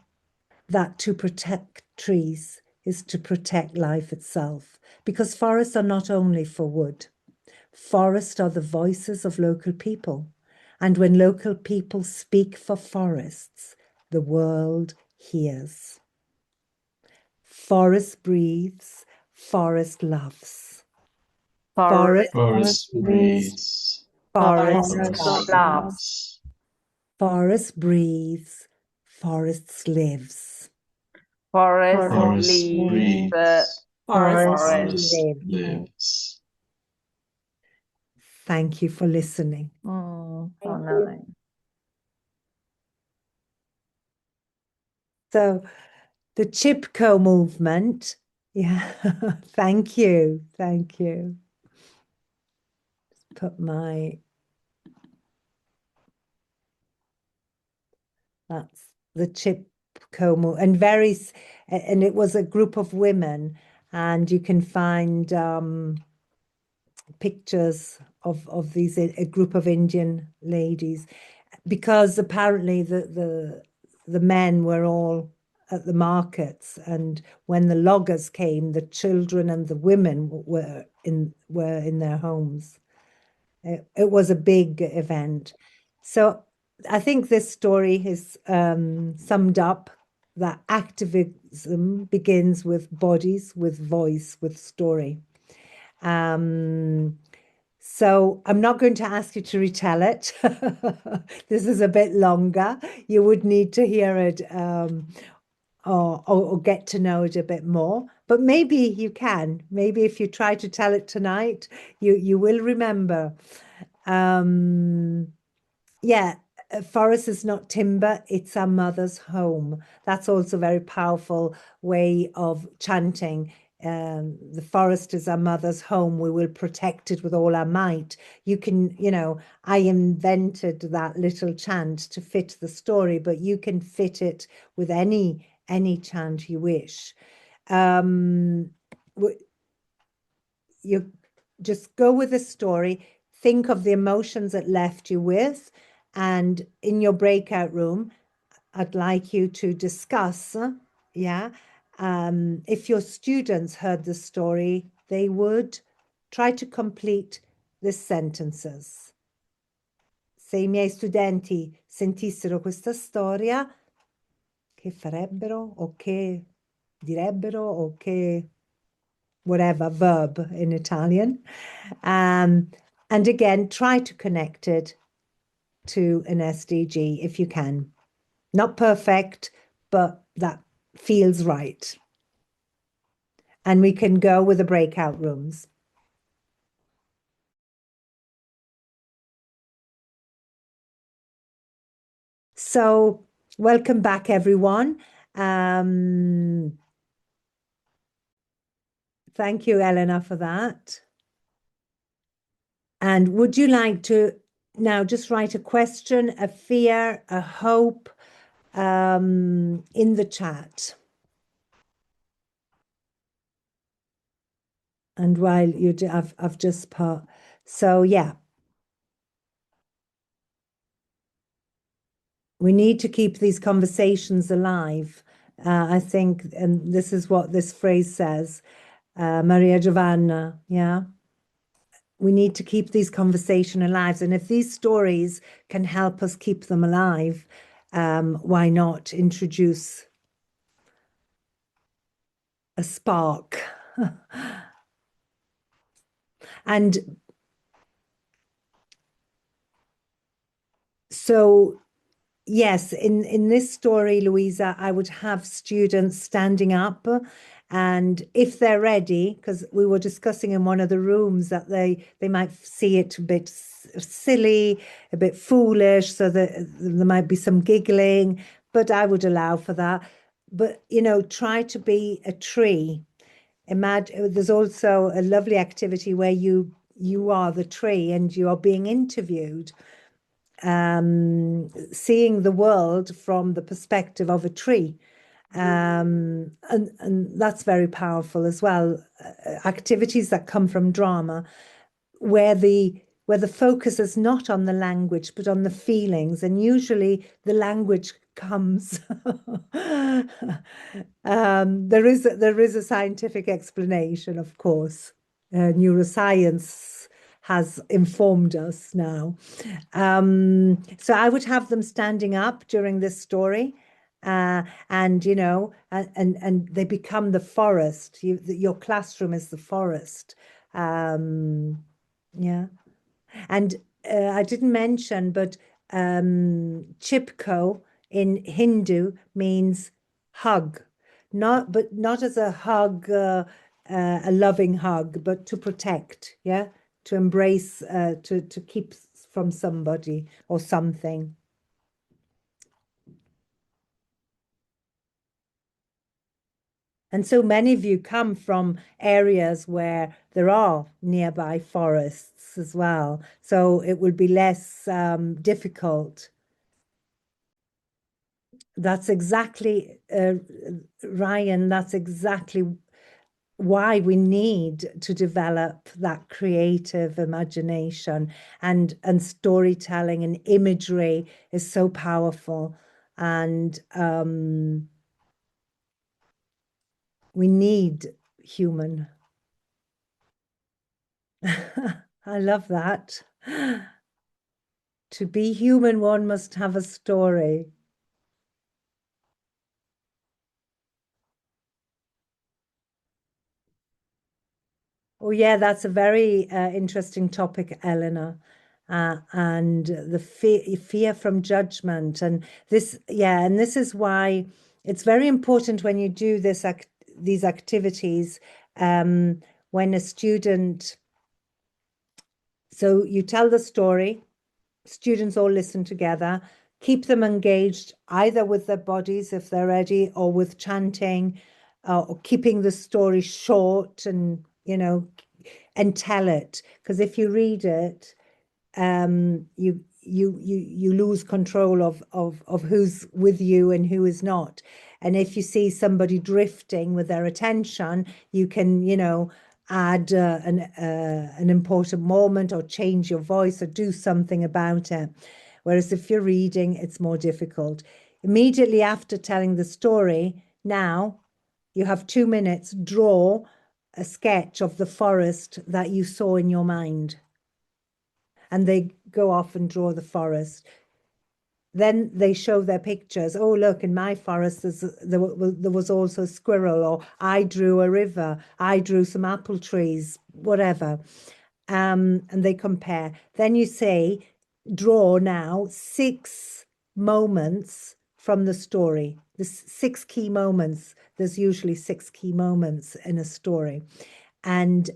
that to protect trees is to protect life itself, because forests are not only for wood. Forests are the voices of local people. And when local people speak for forests, the world hears. Forest breathes, forest loves. Forest breathes, forest loves. loves. Forest breathes, forests lives. Forest breathes, lives. Forest lives. Thank you for listening. So nice. So the Chipko movement, yeah, thank you. Put that's the Chipko movement, and it was a group of women, and you can find pictures of these a group of Indian ladies, because apparently the men were all at the markets, and when the loggers came, the children and the women were in their homes. It was a big event. So I think this story is summed up that activism begins with bodies, with voice, with story. So I'm not going to ask you to retell it. This is a bit longer. You would need to hear it or get to know it a bit more. But maybe you can. Maybe if you try to tell it tonight, you will remember. Yeah, a forest is not timber, it's our mother's home. That's also a very powerful way of chanting. The forest is our mother's home. We will protect it with all our might. You can, I invented that little chant to fit the story, but you can fit it with any chant you wish. You just go with the story, think of the emotions it left you with, and in your breakout room, I'd like you to discuss, if your students heard the story, they would try to complete the sentences. Se I miei studenti sentissero questa storia, che farebbero o che direbbero o che whatever verb in Italian. And again, try to connect it to an SDG if you can. Not perfect, but that feels right. And we can go with the breakout rooms. So welcome back, everyone. Thank you, Elena, for that. And would you like to now just write a question, a fear, a hope in the chat? And while you do, I've just put, so yeah. We need to keep these conversations alive. I think, and this is what this phrase says, Maria Giovanna, yeah? We need to keep these conversations alive. And if these stories can help us keep them alive, why not introduce a spark? And so, yes, in this story, Louisa, I would have students standing up, and if they're ready, because we were discussing in one of the rooms that they might see it a bit silly, a bit foolish, so that there might be some giggling, but I would allow for that. But, try to be a tree. Imagine there's also a lovely activity where you are the tree and you are being interviewed. Seeing the world from the perspective of a tree. And that's very powerful as well. Activities that come from drama, where the focus is not on the language, but on the feelings. And usually the language comes. There is a scientific explanation, of course. Neuroscience has informed us now. So I would have them standing up during this story, and they become the forest. Your classroom is the forest. Yeah. And I didn't mention, but Chipko in Hindu means hug, not as a hug, a loving hug, but to protect, yeah, to embrace, to keep from somebody or something. And so many of you come from areas where there are nearby forests as well. So it will be less difficult. That's exactly, Ryan, that's exactly why we need to develop that creative imagination, and storytelling and imagery is so powerful. And we need human. I love that. To be human, one must have a story. Oh, yeah, that's a very interesting topic, Eleanor. And the fear from judgment. And this, yeah, and this is why it's very important when you do these activities, when a student, so you tell the story, students all listen together, keep them engaged either with their bodies if they're ready, or with chanting, or keeping the story short, and and tell it, because if you read it, you lose control of who's with you and who is not. And if you see somebody drifting with their attention, you can add an important moment, or change your voice, or do something about it. Whereas if you're reading, it's more difficult. Immediately after telling the story, now you have 2 minutes, draw a sketch of the forest that you saw in your mind. And they go off and draw the forest. Then they show their pictures. Oh, look, in my forest, there was also a squirrel, or I drew a river, I drew some apple trees, whatever. And they compare. Then you say, draw now 6 moments from the story. The 6 key moments. There's usually 6 key moments in a story. And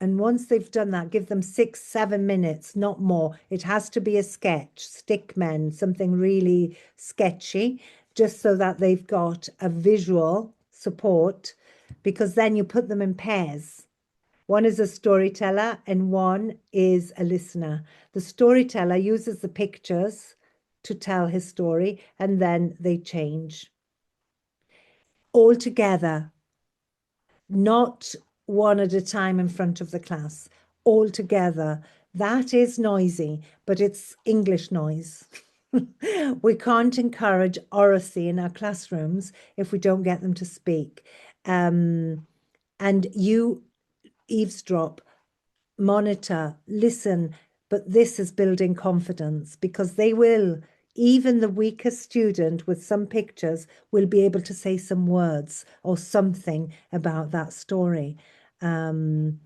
once they've done that, give them 6, 7 minutes, not more. It has to be a sketch, stickmen, something really sketchy, just so that they've got a visual support, because then you put them in pairs. One is a storyteller and one is a listener. The storyteller uses the pictures to tell his story, and then they change. All together, not one at a time in front of the class, all together. That is noisy, but it's English noise. We can't encourage oracy in our classrooms if we don't get them to speak. And you eavesdrop, monitor, listen, but this is building confidence, because they will, even the weakest student with some pictures will be able to say some words or something about that story. And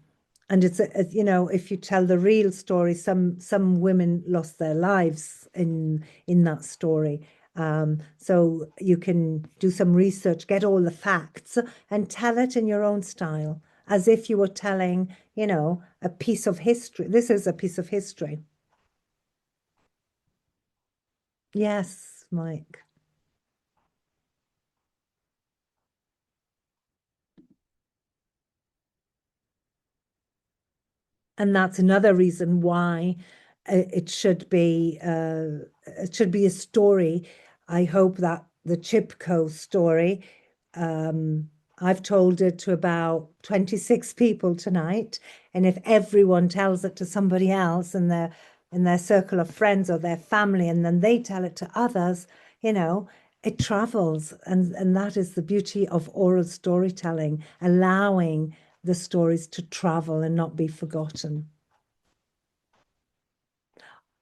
it's if you tell the real story, some women lost their lives in that story. So you can do some research, get all the facts, and tell it in your own style, as if you were telling, a piece of history. This is a piece of history. Yes, Mike. And that's another reason why it should be a story. I hope that the Chipko story, I've told it to about 26 people tonight, and if everyone tells it to somebody else in their circle of friends or their family, and then they tell it to others, it travels. And that is the beauty of oral storytelling, allowing the stories to travel and not be forgotten.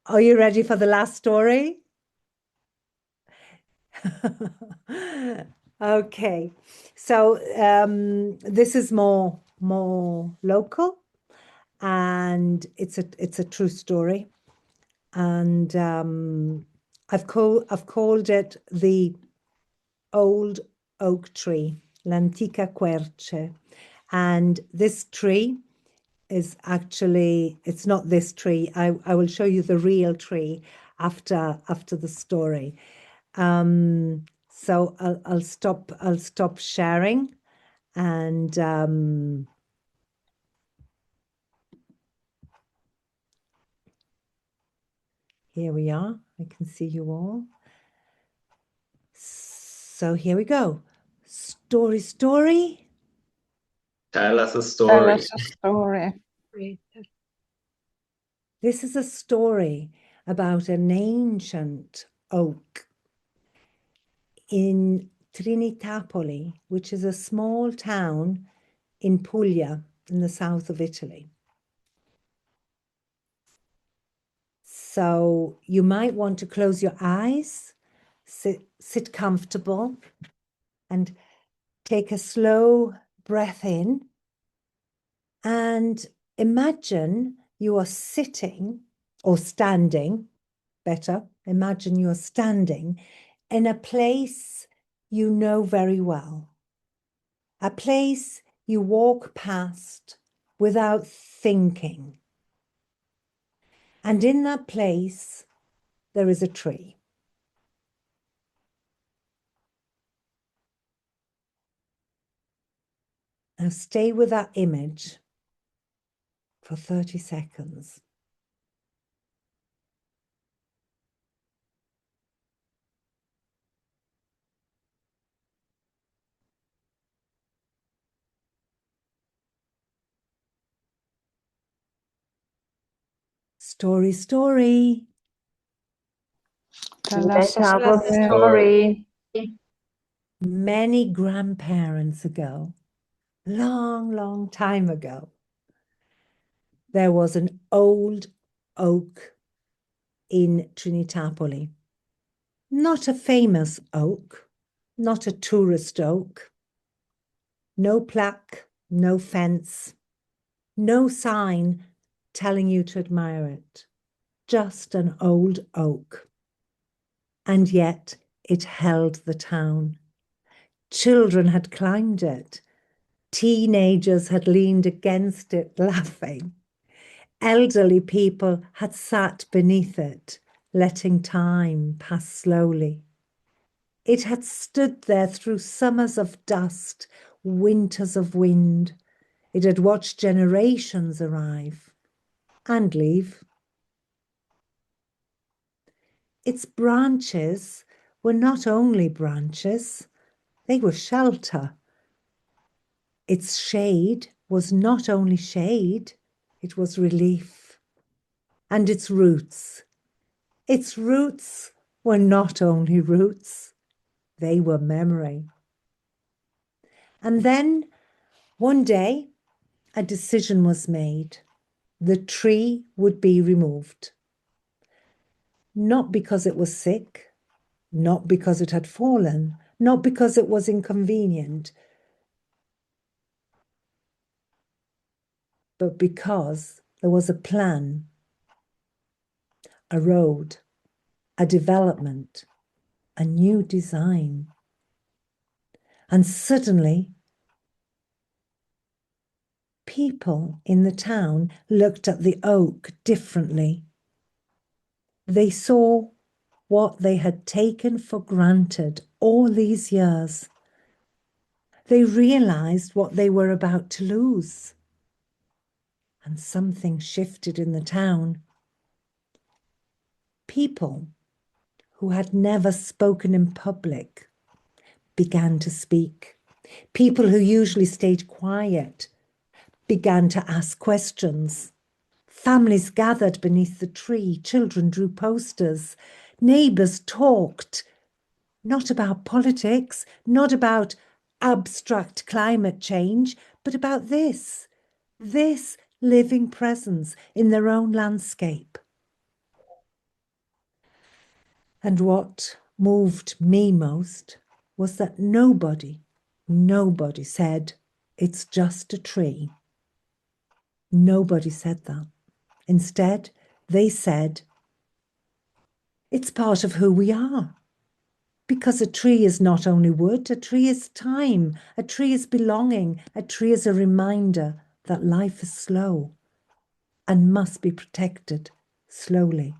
Are you ready for the last story? Okay, so this is more local, and it's a true story, and I've called it the old oak tree, l'antica querce. And this tree is actually, it's not this tree. I will show you the real tree after the story. So I'll stop sharing, and here we are. I can see you all. So here we go. Story. Tell us a Tell story. us a story. This is a story about an ancient oak in Trinitapoli, which is a small town in Puglia in the south of Italy. So you might want to close your eyes, sit comfortable, and take a slow breath in, and imagine you are sitting or standing, better, imagine you're standing in a place you know very well, a place you walk past without thinking. And in that place, there is a tree. Now stay with that image for 30 seconds. Story. Tell us a Tell us a story. Many grandparents ago, long time ago, there was an old oak in Trinitapoli. Not a famous oak, not a tourist oak. No plaque, no fence, no sign telling you to admire it. Just an old oak. And yet it held the town. Children had climbed it. Teenagers had leaned against it, laughing. Elderly people had sat beneath it, letting time pass slowly. It had stood there through summers of dust, winters of wind. It had watched generations arrive and leave. Its branches were not only branches, they were shelter. Its shade was not only shade, it was relief. And its roots were not only roots, they were memory. And then one day, a decision was made. The tree would be removed. Not because it was sick, not because it had fallen, not because it was inconvenient, but because there was a plan, a road, a development, a new design. And suddenly, people in the town looked at the oak differently. They saw what they had taken for granted all these years. They realized what they were about to lose. And something shifted in the town. People who had never spoken in public began to speak. People who usually stayed quiet began to ask questions. Families gathered beneath the tree. Children drew posters. Neighbors talked, not about politics, not about abstract climate change, but about this living presence in their own landscape. And what moved me most was that nobody said, it's just a tree. Nobody said that. Instead, they said, it's part of who we are. Because a tree is not only wood, a tree is time, a tree is belonging, a tree is a reminder that life is slow and must be protected slowly.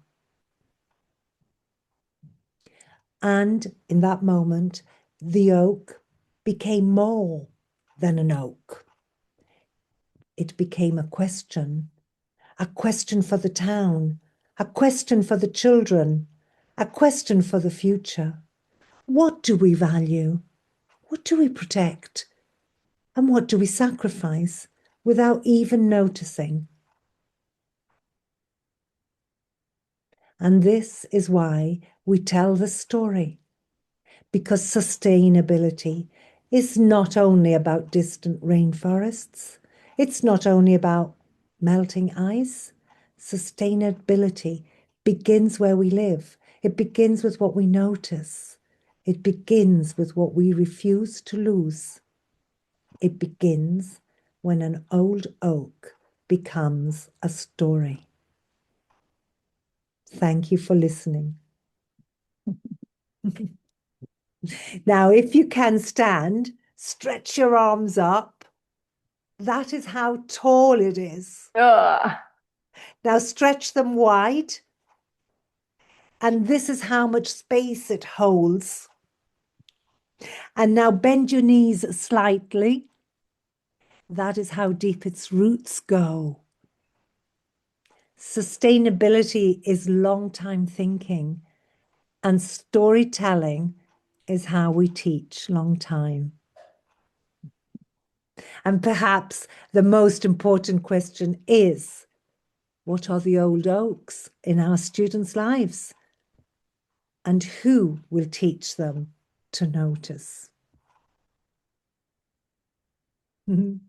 And in that moment, the oak became more than an oak. It became a question for the town, a question for the children, a question for the future. What do we value? What do we protect? And what do we sacrifice without even noticing? And this is why we tell the story, because sustainability is not only about distant rainforests, it's not only about melting ice. Sustainability begins where we live. It begins with what we notice. It begins with what we refuse to lose. It begins when an old oak becomes a story. Thank you for listening. Now, if you can stand, stretch your arms up. That is how tall it is. Now stretch them wide. And this is how much space it holds. And now bend your knees slightly. That is how deep its roots go. Sustainability is long-time thinking, and storytelling is how we teach long time. And perhaps the most important question is, what are the old oaks in our students' lives? And who will teach them to notice? And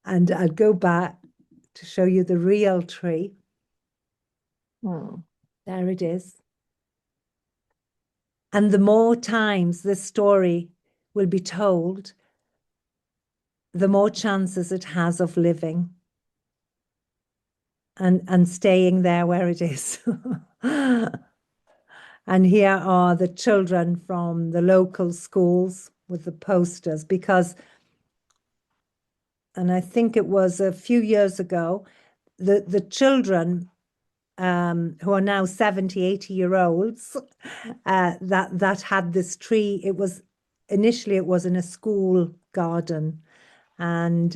I'll go back to show you the real tree. There it is. And the more times this story will be told, the more chances it has of living and staying there where it is. And here are the children from the local schools with the posters, because, and I think it was a few years ago, the children who are now 70, 80-year-olds that had this tree. It was initially it was in a school garden, and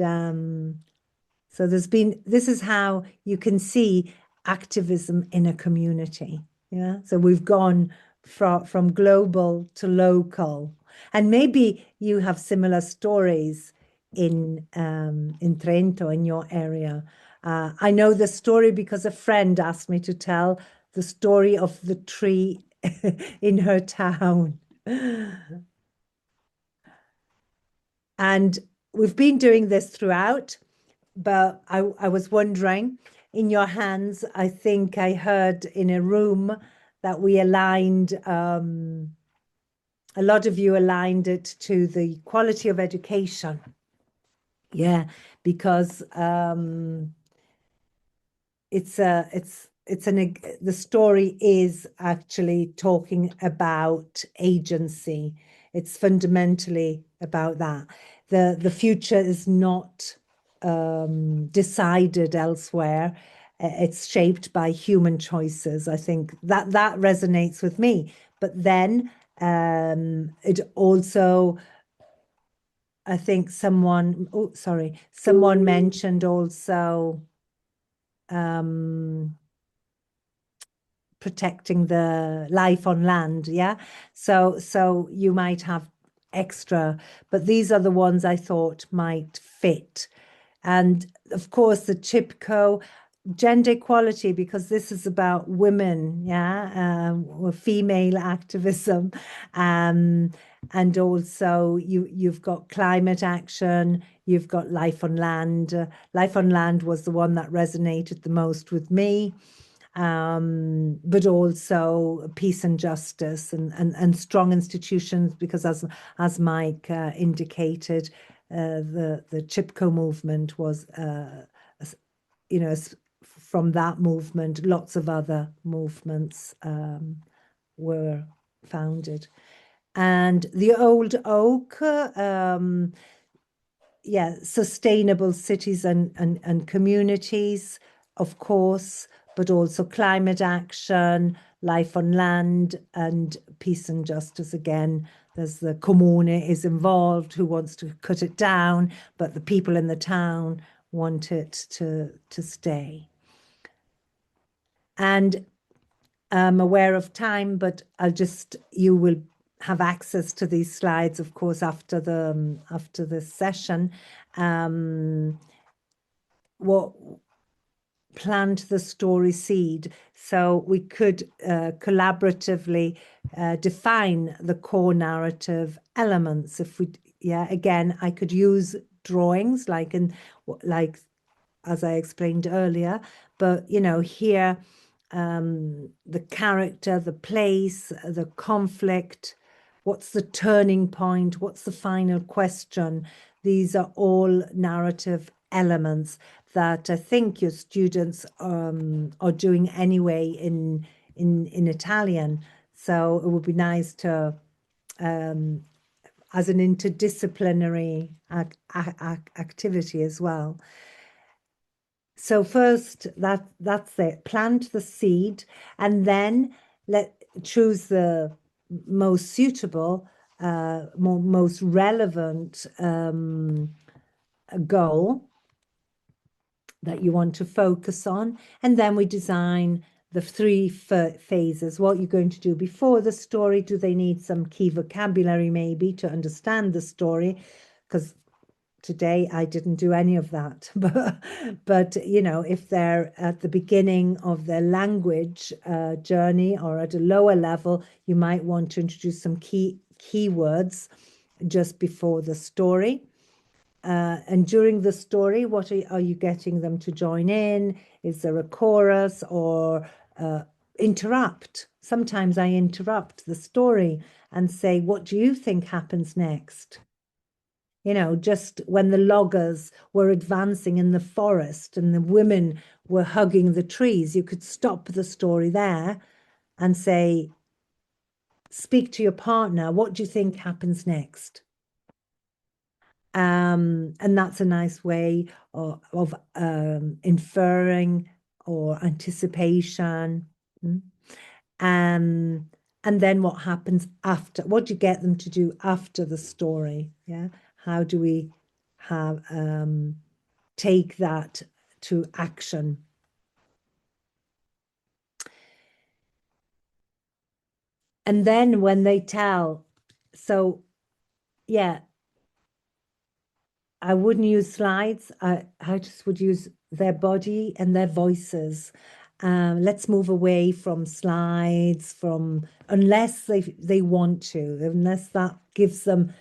so this is how you can see activism in a community. Yeah, so we've gone from global to local, and maybe you have similar stories in Trento, in your area. I know the story because a friend asked me to tell the story of the tree in her town. And we've been doing this throughout, but I was wondering, in your hands, I think I heard in a room that we aligned, a lot of you aligned it to the quality of education. Yeah, because the story is actually talking about agency. It's fundamentally about that. The future is not decided elsewhere. It's shaped by human choices. I think that resonates with me. But then it also, I think someone mentioned also protecting the life on land. Yeah. So you might have extra, but these are the ones I thought might fit. And of course, the Chipko, gender equality, because this is about women, yeah, female activism. And also you've got climate action, you've got life on land. Life on land was the one that resonated the most with me. But also peace and justice and strong institutions, because as Mike indicated, the Chipko movement was, from that movement, lots of other movements were founded. And the old oak, sustainable cities and communities, of course, but also climate action, life on land, and peace and justice again. There's the comune is involved, who wants to cut it down, but the people in the town want it to stay. And I'm aware of time, but you will have access to these slides, of course, after this session. What plant the story seed, so we could collaboratively define the core narrative elements. Again, I could use drawings like as I explained earlier, but here the character, the place, the conflict, what's the turning point, what's the final question. These are all narrative elements that I think your students are doing anyway in Italian. So it would be nice to, as an interdisciplinary activity as well. So first, that's it. Plant the seed, and then choose the most suitable, most relevant goal that you want to focus on, and then we design the 3 phases. What you're going to do before the story. Do they need some key vocabulary maybe to understand the story? Because today I didn't do any of that, but if they're at the beginning of their language journey or at a lower level, you might want to introduce some keywords just before the story. And during the story, what are you getting them to join in? Is there a chorus or interrupt? Sometimes I interrupt the story and say, what do you think happens next? Just when the loggers were advancing in the forest and the women were hugging the trees, you could stop the story there and say, speak to your partner. What do you think happens next? And that's a nice way of inferring or anticipation. And then what happens after? What do you get them to do after the story? Yeah. How do we take that to action? And then when they tell, so yeah, I wouldn't use slides. I just would use their body and their voices. Let's move away from slides, unless they want to, unless that gives them,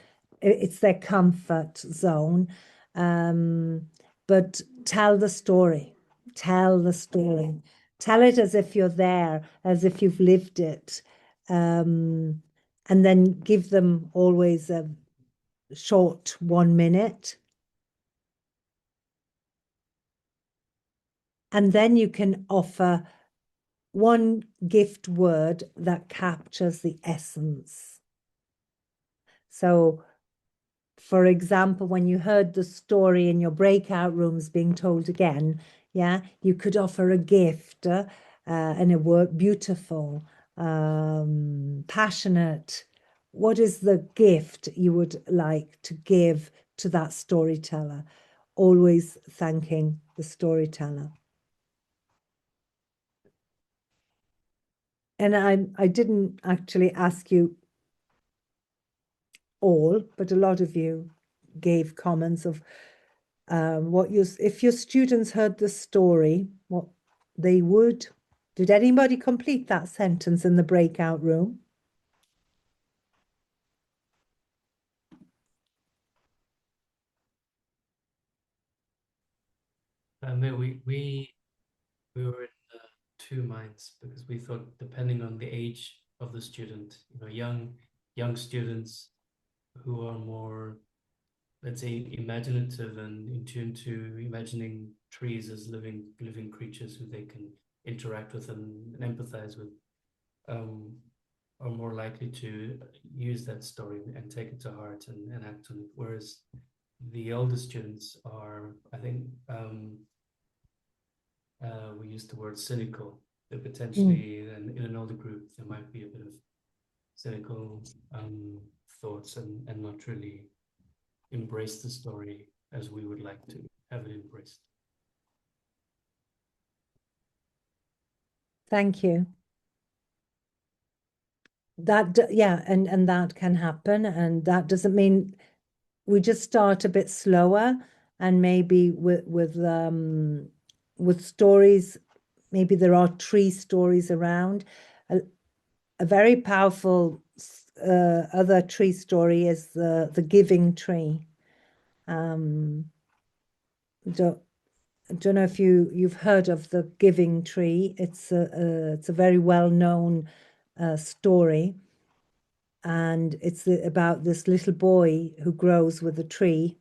it's their comfort zone. But tell the story. Tell the story. Tell it as if you're there, as if you've lived it. And then give them always a short 1 minute. And then you can offer one gift word that captures the essence. So, for example, when you heard the story in your breakout rooms being told again, yeah, you could offer a gift and a word: beautiful, passionate. What is the gift you would like to give to that storyteller? Always thanking the storyteller. And I didn't actually ask you all, but a lot of you gave comments of if your students heard the story, what they would. Did anybody complete that sentence in the breakout room? We were in two minds, because we thought, depending on the age of the student, young students who are more, let's say, imaginative and in tune to imagining trees as living creatures who they can interact with and empathize with, are more likely to use that story and take it to heart and act on it. Whereas the older students are, I think, we use the word cynical. That potentially in an older group there might be a bit of cynical thoughts and not really embrace the story as we would like to have it embraced. Thank you. yeah, and that can happen, and that doesn't mean we just start a bit slower, and maybe with stories, maybe there are tree stories around. A very powerful other tree story is the giving tree. Don't know if you've heard of the giving tree. It's a very well-known story, and it's about this little boy who grows with a tree,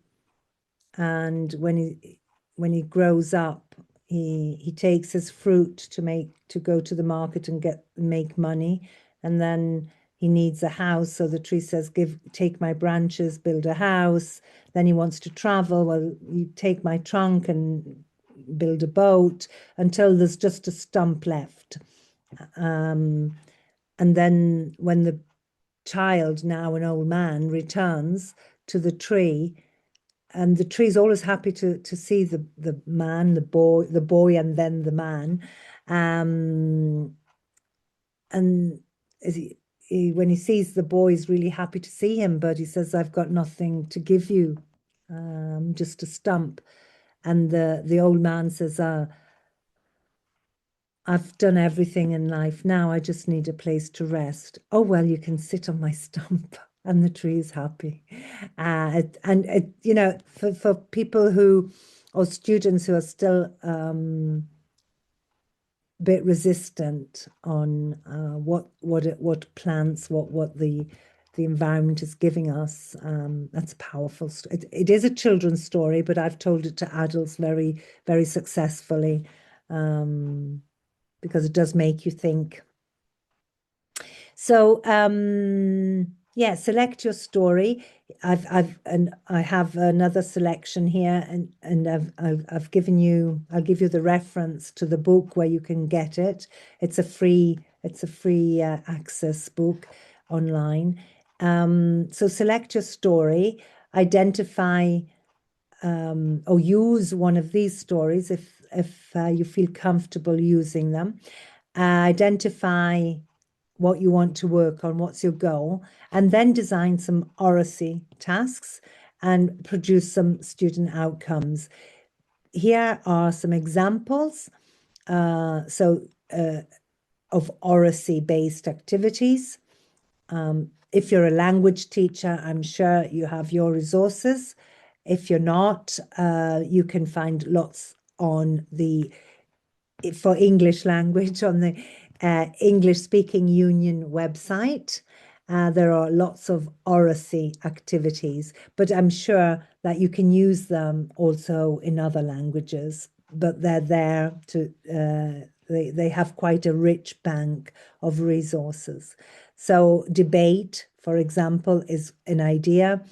and when he grows up, he takes his fruit to go to the market and make money, and then he needs a house. So the tree says, take my branches, build a house. Then he wants to travel. Well, you take my trunk and build a boat, until there's just a stump left. And then when the child, now an old man, returns to the tree, and the tree's always happy to see the man, the boy, and then the man. And when he sees the boy, he's really happy to see him, but he says, I've got nothing to give you, just a stump. And the old man says, I've done everything in life. Now I just need a place to rest. Oh, well, you can sit on my stump. And the tree is happy. You know, for people or students who are still a bit resistant on what plants, what the environment is giving us, that's a powerful story. It is a children's story, but I've told it to adults very, very successfully, because it does make you think. So yeah, select your story. I have another selection here, and I'll give you the reference to the book where you can get it. It's a free access book online. So select your story, identify or use one of these stories if you feel comfortable using them. Identify what you want to work on, what's your goal, and then design some oracy tasks and produce some student outcomes. Here are some examples of oracy-based activities. If you're a language teacher, I'm sure you have your resources. If you're not, you can find lots for English language on the English Speaking Union website. There are lots of oracy activities, but I'm sure that you can use them also in other languages, but they're there to, they have quite a rich bank of resources. So debate, for example, is an idea.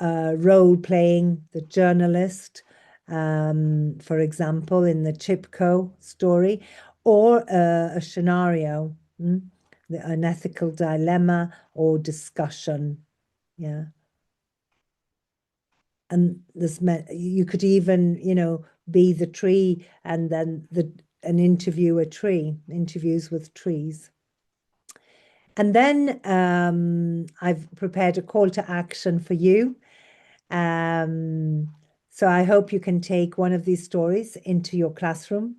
Role-playing the journalist, for example, in the Chipko story, or a scenario, an ethical dilemma or discussion. Yeah. And you could even, be the tree, and then interviews with trees. And then I've prepared a call to action for you. So I hope you can take one of these stories into your classroom.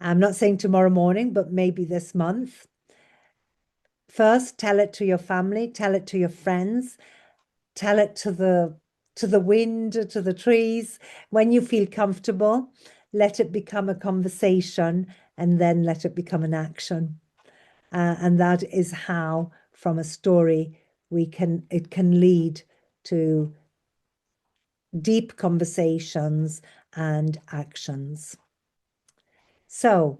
I'm not saying tomorrow morning, but maybe this month. First, tell it to your family, tell it to your friends, tell it to the wind, to the trees. When you feel comfortable, let it become a conversation, and then let it become an action. And that is how, from a story, it can lead to deep conversations and actions. So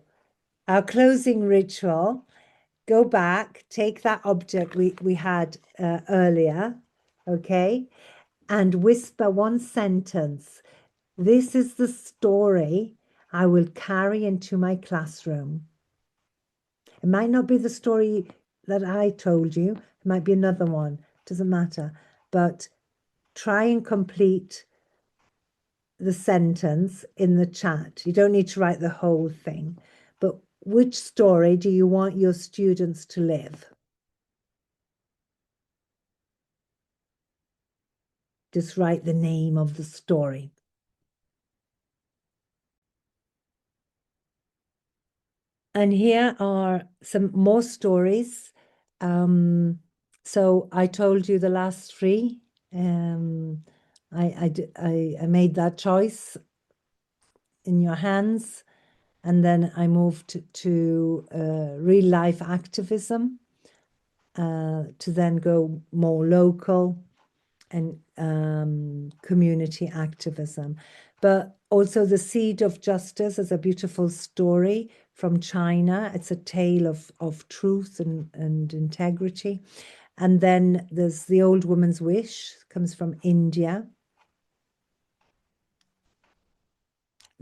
our closing ritual, go back, take that object we had earlier, okay, and whisper one sentence. This is the story I will carry into my classroom. It might not be the story that I told you. It might be another one. Doesn't matter. But try and complete the sentence in the chat. You don't need to write the whole thing. But which story do you want your students to live? just write the name of the story. And here are some more stories. So I told you the last three. I made that choice in your hands, and then I moved to real life activism, to then go more local and community activism. But also The Seed of Justice is a beautiful story from China. It's a tale of truth and integrity. And then there's The Old Woman's Wish, comes from India.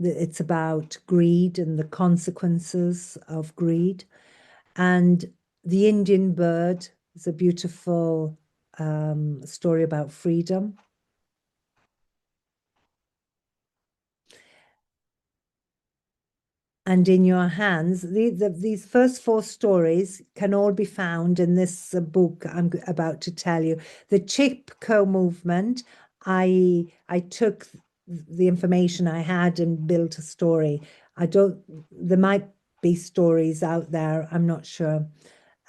It's about greed and the consequences of greed. And The Indian Bird is a beautiful story about freedom. And in your hands, these first four stories can all be found in this book I'm about to tell you. The Chipko movement, I took the information I had and built a story. There might be stories out there, I'm not sure.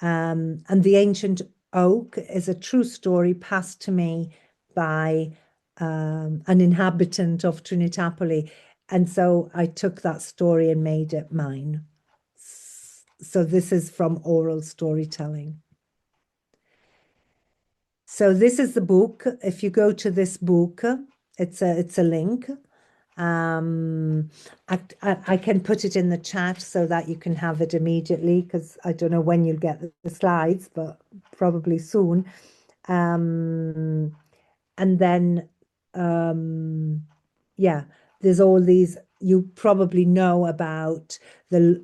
And The Ancient Oak is a true story passed to me by an inhabitant of Trinitapoli. And so I took that story and made it mine. So this is from oral storytelling. So this is the book. If you go to this book, it's a link. I can put it in the chat so that you can have it immediately, because I don't know when you'll get the slides, but probably soon. And then, yeah, there's all these, you probably know about the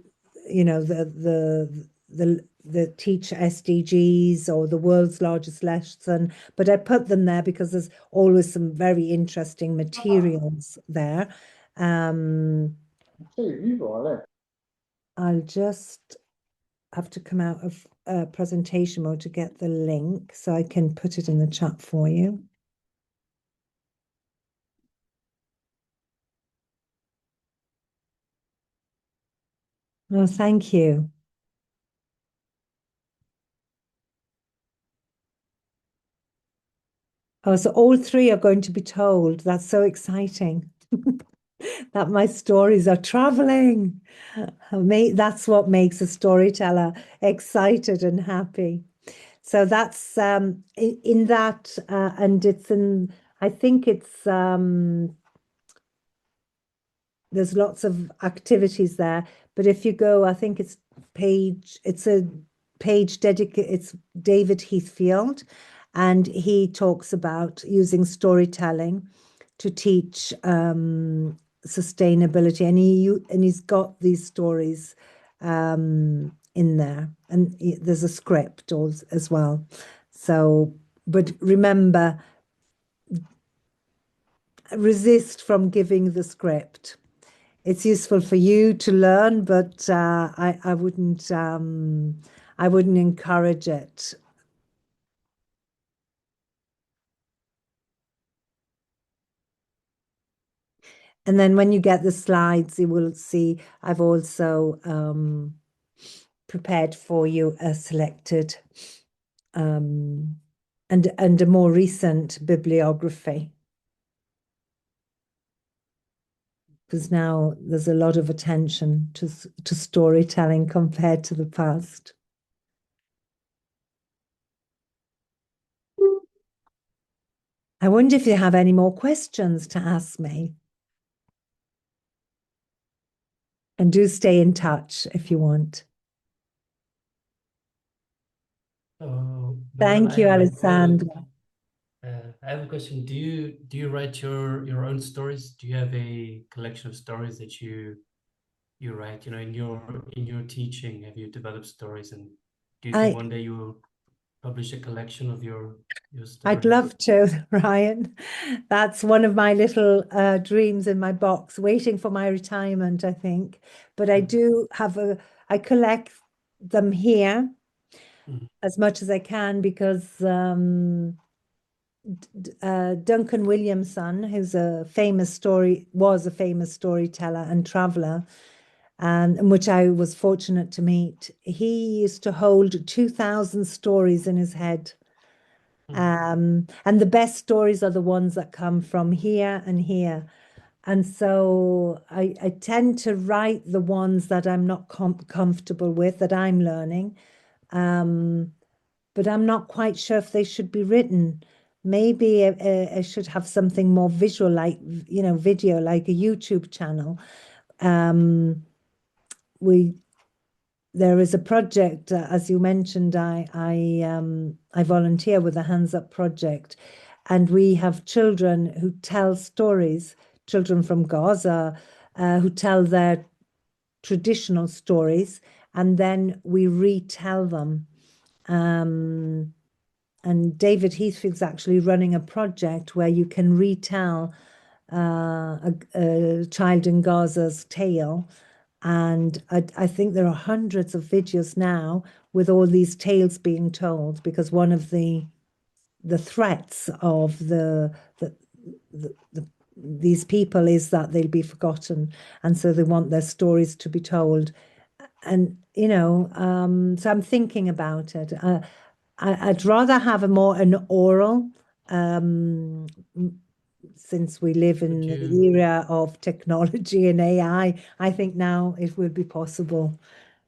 Teach SDGs or the world's largest lesson, but I put them there because there's always some very interesting materials there. I'll just have to come out of presentation mode to get the link so I can put it in the chat for you. Well, thank you. Oh, so all three are going to be told. That's so exciting. That my stories are traveling. That's what makes a storyteller excited and happy. So that's in that, and it's in, I think it's, there's lots of activities there, but if you go, I think it's a page dedicated, it's David Heathfield, and he talks about using storytelling to teach sustainability, and he's got these stories in there, and there's a script as well. So, but remember, resist from giving the script. It's useful for you to learn, but I wouldn't encourage it. And then when you get the slides, you will see I've also prepared for you a selected and a more recent bibliography. Because now there's a lot of attention to storytelling compared to the past. I wonder if you have any more questions to ask me. And do stay in touch if you want. Thank you, Alessandra. I have a question. Do you write your own stories? Do you have a collection of stories that you write? You know, in your teaching, have you developed stories, and do you think one day you will publish a collection of your stories? I'd love to, Ryan. That's one of my little dreams in my box, waiting for my retirement, I think. But I do have I collect them here as much as I can, because Duncan Williamson, who's was a famous storyteller and traveler, and which I was fortunate to meet. He used to hold 2,000 stories in his head. And the best stories are the ones that come from here and here. And so I tend to write the ones that I'm not comfortable with, that I'm learning. But I'm not quite sure if they should be written. Maybe I should have something more visual, like, video, like a YouTube channel. There is a project, as you mentioned, I volunteer with the Hands Up project, and we have children who tell stories, children from Gaza, who tell their traditional stories, and then we retell them. And David Heathfield's actually running a project where you can retell a child in Gaza's tale. And I think there are hundreds of videos now with all these tales being told, because one of the threats of these people is that they'll be forgotten, and so they want their stories to be told. And so I'm thinking about it. I'd rather have an oral, since we live in the era of technology and AI. I think now it will be possible,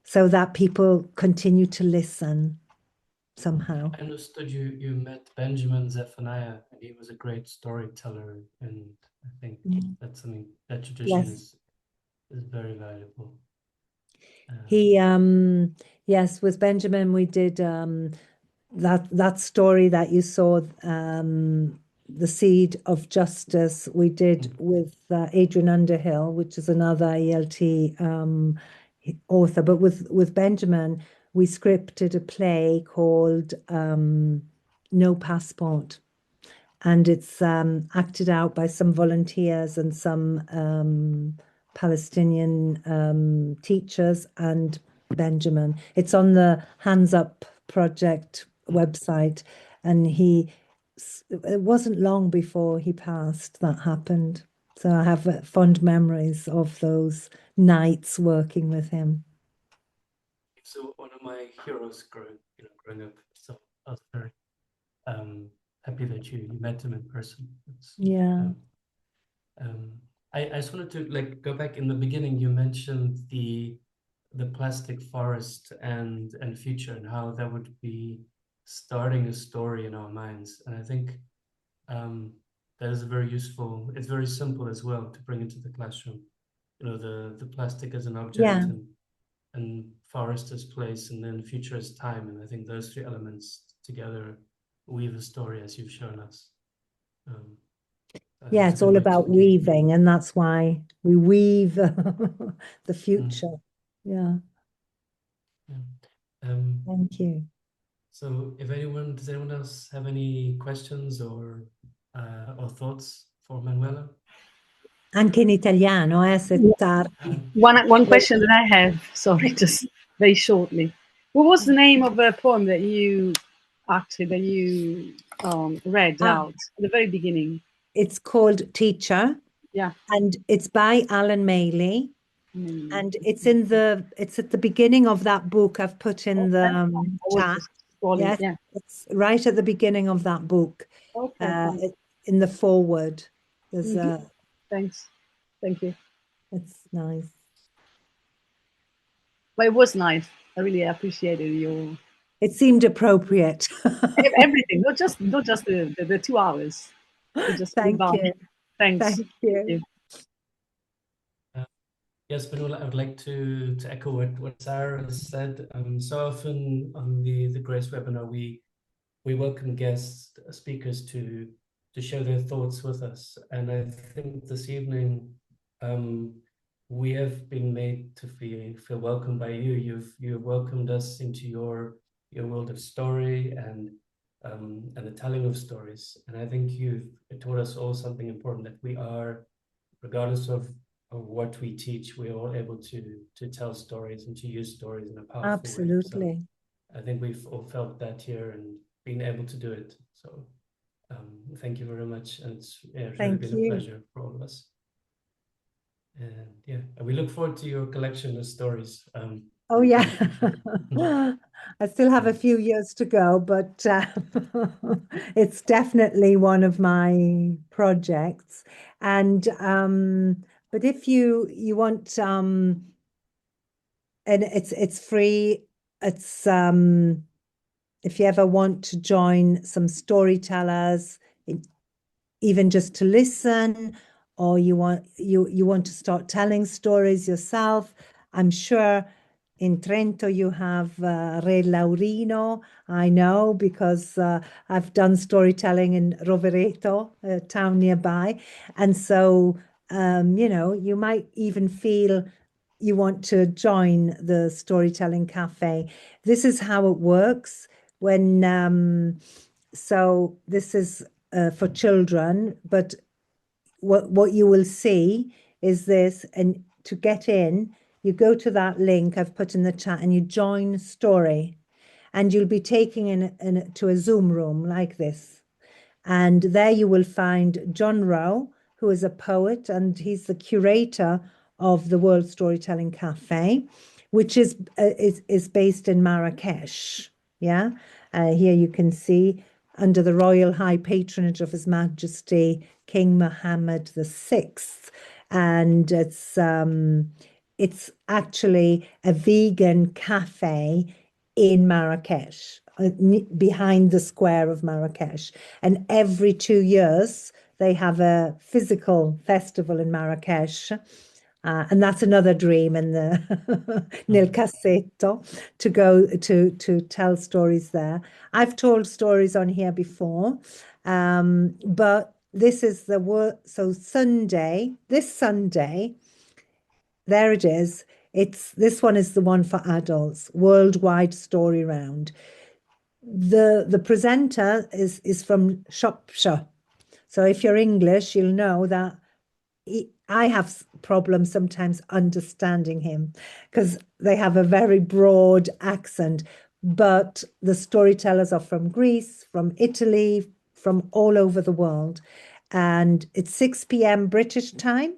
so that people continue to listen somehow. I understood you met Benjamin Zephaniah, and he was a great storyteller, and I think that's something, that tradition Yes. is very valuable. Yes, with Benjamin we did that story that you saw, The Seed of Justice, we did with Adrian Underhill, which is another ELT author. But with Benjamin, we scripted a play called No Passport, and it's acted out by some volunteers and some Palestinian teachers and Benjamin. It's on the Hands Up project website, and it wasn't long before he passed that happened. So I have fond memories of those nights working with him. So one of my heroes growing up. So I was very happy that you met him in person. Yeah. I just wanted to go back in the beginning. You mentioned the plastic forest and future, and how that would be starting a story in our minds. And I think that is very useful. It's very simple as well to bring into the classroom. The plastic as an object, and forest as place, and then future as time. And I think those three elements together weave a story, as you've shown us. Yeah, it's all about weaving, and that's why we weave the future. Yeah. Thank you. So does anyone else have any questions or thoughts for Manuela? Anche in italiano, se tardi. One question that I have, sorry, just very shortly. What was the name of the poem that you read out at the very beginning? It's called Teacher. Yeah. And it's by Alan Mailey. And it's at the beginning of that book I've put in the chat. Yes, yeah. It's right at the beginning of that book. Okay. In the foreword. There's Thanks. Thank you. It's nice. Well, it was nice. I really appreciated your. It seemed appropriate. Everything, not just the 2 hours. Just Thank you. Thanks. Thank you. Yes, Manuela, I would like to echo what Sarah said. So often on the Grace webinar, we welcome guest speakers to share their thoughts with us. And I think this evening we have been made to feel welcome by you. You've welcomed us into your world of story and the telling of stories. And I think you've taught us all something important, that we are, regardless of what we teach, we're all able to tell stories and to use stories in a powerful Absolutely. way. So I think we've all felt that here and been able to do it. So Thank you very much. And it's really Thank been a you. pleasure for all of us. And yeah, we look forward to your collection of stories. Oh, yeah. I still have a few years to go, but it's definitely one of my projects. And but if you want and it's free. It's if you ever want to join some storytellers, even just to listen, or you want to start telling stories yourself, I'm sure in Trento you have Re Laurino. I know because I've done storytelling in Rovereto, a town nearby. And so, you might even feel you want to join the storytelling cafe. This is how it works when, so this is for children, but what you will see is this, and to get in, you go to that link I've put in the chat and you join story, and you'll be taken in to a Zoom room like this. And there you will find John Rowe, who is a poet, and he's the curator of the World Storytelling Cafe, which is based in Marrakesh. Yeah, here you can see under the royal high patronage of His Majesty King Mohammed VI, and it's actually a vegan cafe in Marrakesh, behind the square of Marrakesh. And every 2 years, they have a physical festival in Marrakesh. And that's another dream in the nel cassetto, to go to tell stories there. I've told stories on here before, but this is so this Sunday, there it is. This one is the one for adults, worldwide story round. The presenter is from Shropshire. So if you're English, you'll know that I have problems sometimes understanding him because they have a very broad accent. But the storytellers are from Greece, from Italy, from all over the world. And it's 6 p.m. British time.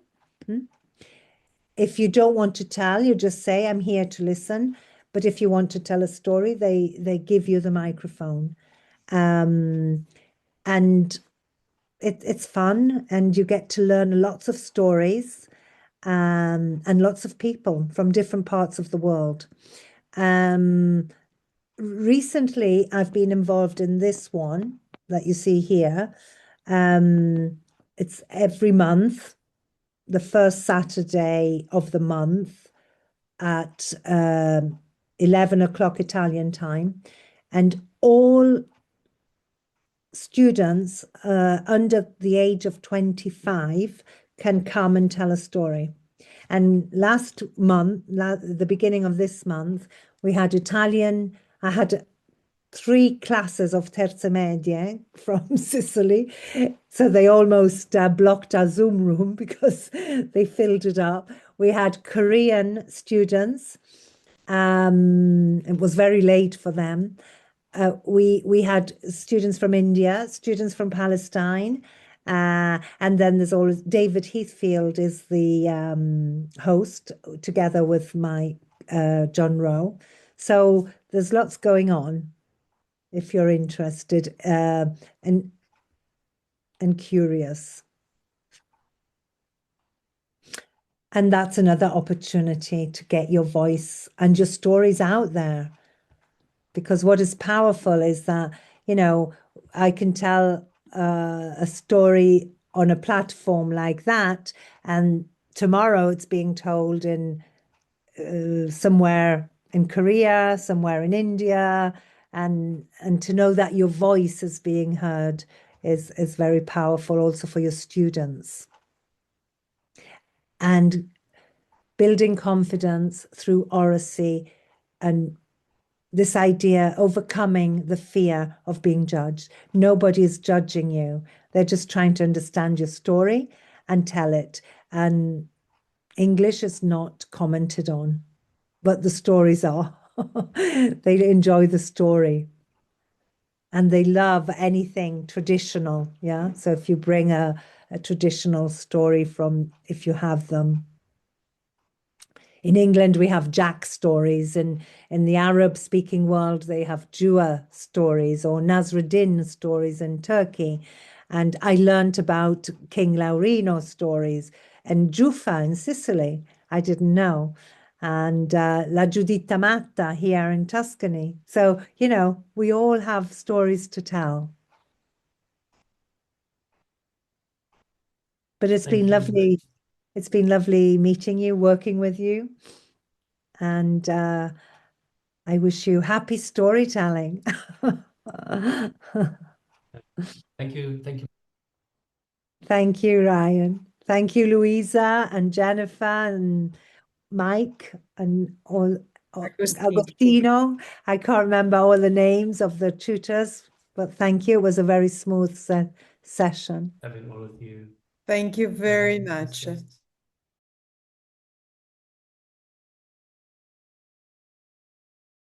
If you don't want to tell, you just say, I'm here to listen. But if you want to tell a story, they give you the microphone. And it's fun, and you get to learn lots of stories and lots of people from different parts of the world. Recently, I've been involved in this one that you see here. It's every month, the first Saturday of the month at 11 o'clock Italian time. And all students under the age of 25 can come and tell a story. And last month, the beginning of this month, we had Italian. I had 3 classes of terze medie from Sicily. So they almost blocked our Zoom room because they filled it up. We had Korean students. It was very late for them. We had students from India, students from Palestine, and then there's always David Heathfield is the host, together with my John Rowe. So there's lots going on if you're interested and curious. And that's another opportunity to get your voice and your stories out there. Because what is powerful is that, I can tell a story on a platform like that, and tomorrow it's being told in somewhere in Korea, somewhere in India, and to know that your voice is being heard is very powerful also for your students. And building confidence through oracy, and this idea, overcoming the fear of being judged. Nobody is judging you. They're just trying to understand your story and tell it. And English is not commented on, but the stories are. They enjoy the story. and they love anything traditional. Yeah. So if you bring a traditional story from, if you have them. In England, we have Jack stories, and in the Arab-speaking world, they have Jua stories or Nasruddin stories in Turkey. And I learnt about King Laurino stories and Giuffa in Sicily. I didn't know. And La Giuditta Matta here in Tuscany. So, you know, we all have stories to tell. But it's been lovely. It's been lovely meeting you, working with you. And I wish you happy storytelling. Thank you. Thank you. Thank you, Ryan. Thank you, Louisa and Jennifer and Mike and all Agostino. I can't remember all the names of the tutors, but thank you. It was a very smooth session. Having all of you. Thank you very much.